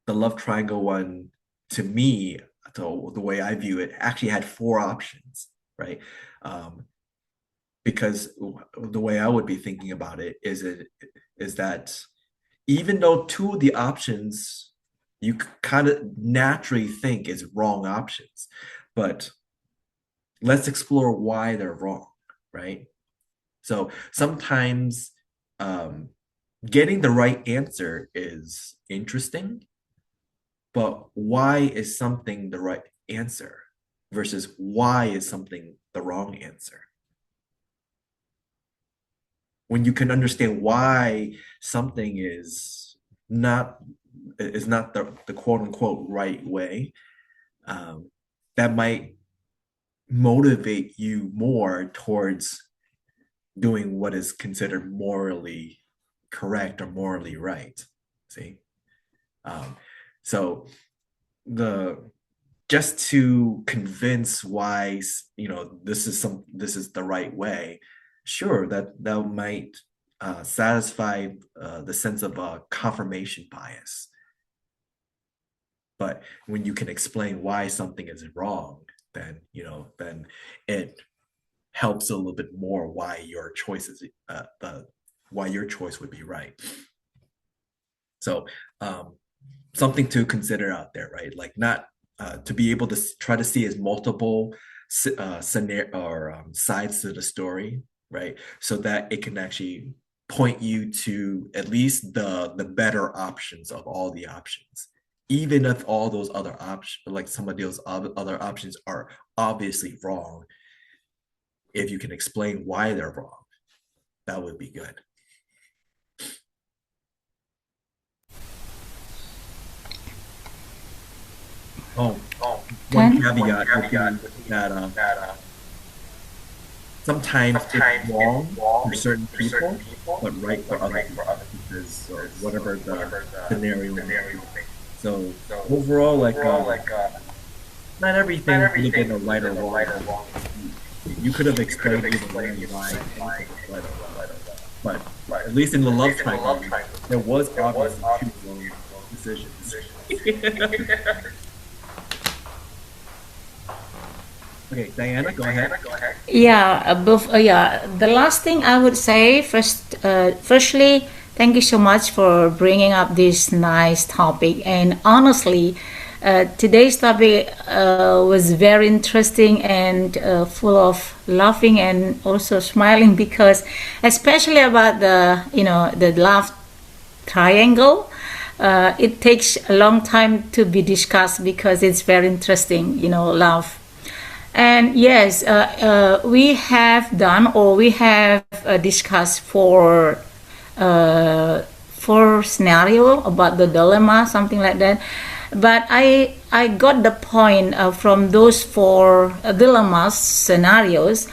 the love triangle one, to me, so the way I view it, actually had 4 options, right? Because the way I would be thinking about it is that even though 2 of the options you kind of naturally think is wrong options, but let's explore why they're wrong, right? So sometimes getting the right answer is interesting, but why is something the right answer versus why is something the wrong answer? When you can understand why something is not the quote-unquote right way, that might motivate you more towards doing what is considered morally correct or morally right. See? So just to convince why this is the right way, sure, that might satisfy the sense of confirmation bias. But when you can explain why something is wrong, then then it helps a little bit more why your choice would be right. So something to consider out there, right? Like, not to be able to try to see as multiple scenario or sides to the story, right? So that it can actually point you to at least the better options of all the options, even if all those other options, like some of those other options, are obviously wrong. If you can explain why they're wrong, that would be good. One caveat that sometimes it's wrong for certain people, but right for other people, because whatever the scenario is. So overall, not everything would have been a right or wrong. You could have explained either why, but at least in the love triangle, there was obviously 2 wrong decisions. Okay, Diana, go ahead. Yeah, the last thing I would say firstly, thank you so much for bringing up this nice topic. And honestly, today's topic was very interesting and full of laughing and also smiling, because especially about the love triangle, it takes a long time to be discussed because it's very interesting, love. And yes, we have discussed 4 scenario about the dilemma, something like that. But I got the point from those 4 dilemmas scenarios.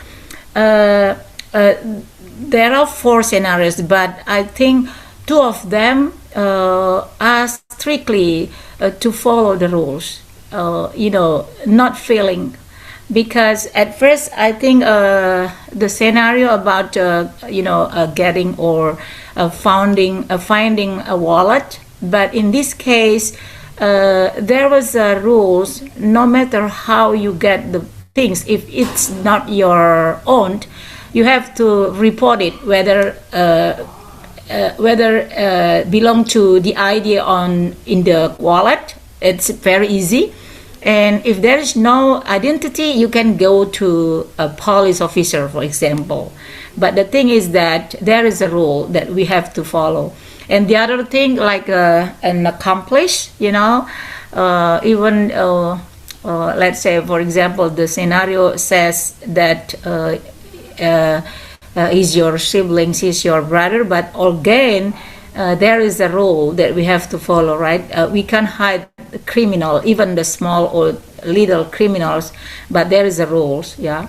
There are 4 scenarios, but I think 2 of them are strictly to follow the rules. Not failing. because at first I think the scenario about getting or finding a wallet, but in this case there was rules. No matter how you get the things, if it's not your own, you have to report it, whether belong to the ID in the wallet. It's very easy. And if there is no identity, you can go to a police officer, for example. But the thing is that there is a rule that we have to follow. And the other thing, like an accomplice, even let's say, for example, the scenario says that is your siblings, is your brother, but again, there is a rule that we have to follow, right? We can't hide the criminal, even the small or little criminals, but there is a rules, yeah.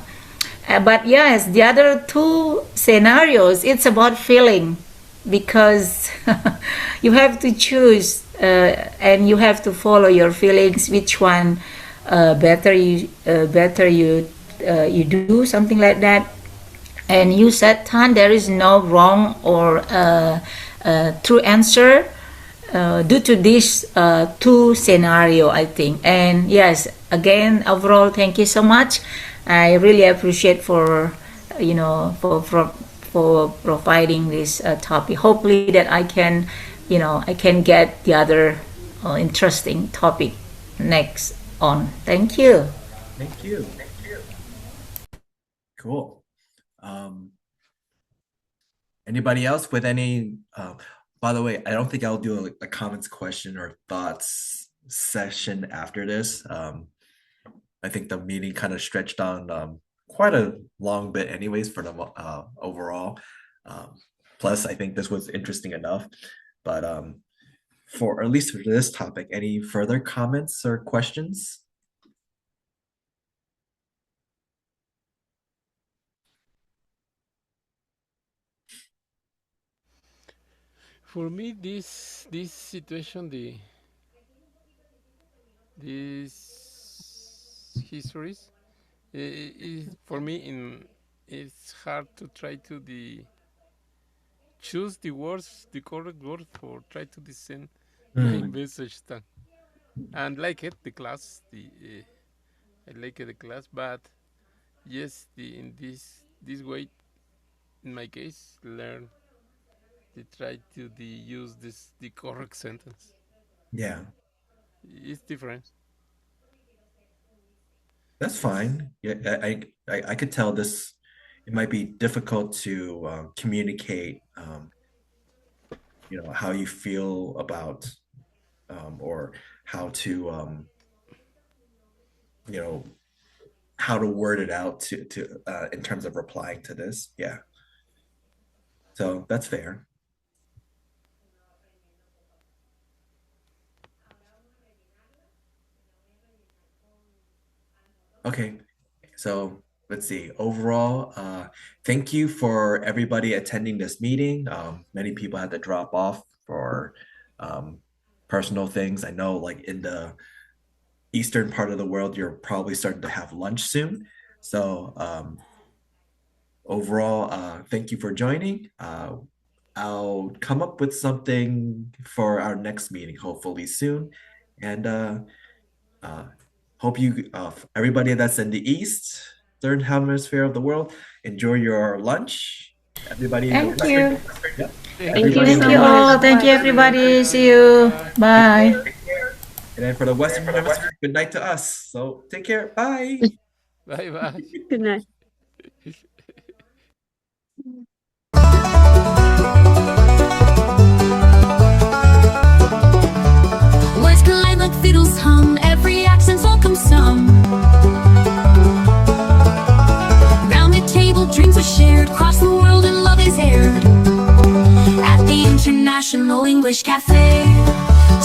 But yes, the other two scenarios, it's about feeling, because you have to choose and you have to follow your feelings, which one better you do, something like that. And you said, Tan, there is no wrong or true answer due to these two scenario, I think. And yes, again, overall, thank you so much. I really appreciate for providing this topic. Hopefully that I can get the other interesting topic next on. Thank you. Thank you. Cool. Anybody else with any by the way, I don't think I'll do a comments question or thoughts session after this. I think the meeting kind of stretched on quite a long bit anyways for the overall. Plus, I think this was interesting enough. But for at least for this topic, any further comments or questions? For me, this situation, these histories, for me, it's hard to try to choose the correct words for try to send my message. And like it, the class, I like the class, but yes, in this way, in my case, learn to try to use the correct sentence. Yeah, It's different. that's fine. Yeah, I could tell this. It might be difficult to communicate, how you feel about, or how to, how to word it out to in terms of replying to this. Yeah. So that's fair. Okay, so let's see. Overall, thank you for everybody attending this meeting. Many people had to drop off for personal things. I know, like in the eastern part of the world, you're probably starting to have lunch soon. So overall, thank you for joining. I'll come up with something for our next meeting, hopefully soon. And hope you, everybody that's in the eastern hemisphere of the world, enjoy your lunch. Everybody, Thank you. Yeah. Thank you Thank so you all. much. Thank you, everybody. See you. Bye. And then for the Western Hemisphere, good night to us. So take care. Bye. Bye bye. Good night. Words collide like fiddles hum, every accent's welcome some. Round the table, dreams are shared, across the world and love is aired. At the International English Cafe,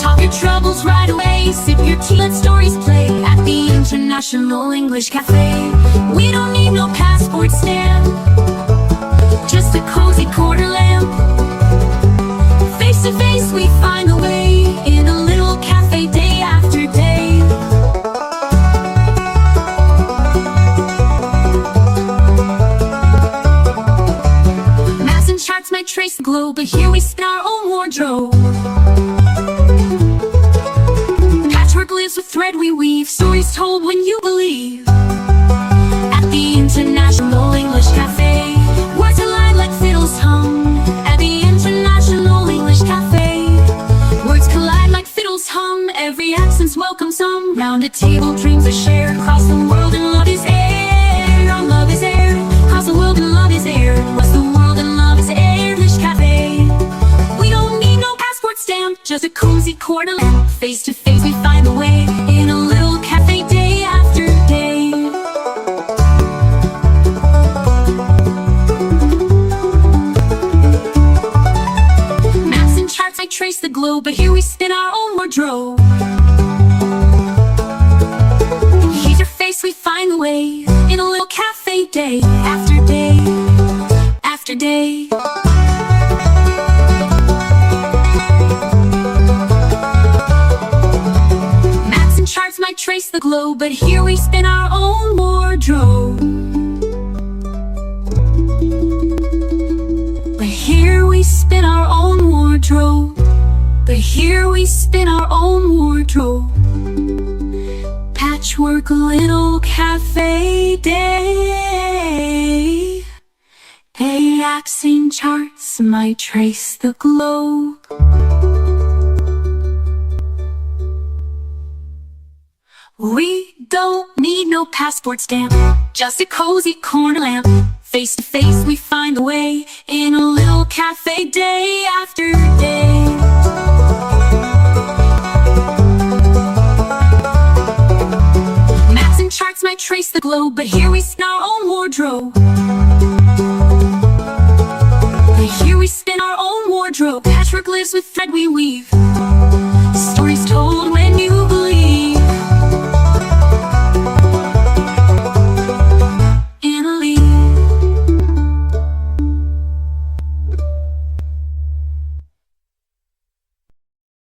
talk your troubles right away, sip your tea, let stories play. At the International English Cafe, we don't need no passport stamp, just a cozy quarter lamp. Face to face we find the way, in a little cafe day after day. charts might trace the globe, but here we spin our own wardrobe. Patchwork lives with thread we weave, stories told when you believe. At the International English Cafe, words align like fiddles hum. At the International English Cafe, words collide like fiddles hum. Every accent's welcome some. Round a table dreams are shared. Across the world and love is aired. Our love is aired. Across the world and love is aired. Across the world and love is aired. English Cafe. We don't need no passport stamp, just a cozy corner lamp. Face to face we find the way in a little cafe day after day. Maps and charts might trace the globe, but here we spin our own wardrobe. Here's your face, we find the way in a little cafe day after day after day. Maps and charts might trace the globe, but here we spin our own wardrobe. But here we spin our own wardrobe. But here we spin our own wardrobe. Patchwork little cafe day. Hey, accent charts might trace the globe. We don't need no passport stamp, just a cozy corner lamp. Face to face we find the way in a little cafe day after day. Maps and charts might trace the globe, but here we spin our own wardrobe. But here we spin our own wardrobe. Patchwork lives with thread we weave, stories told when you believe.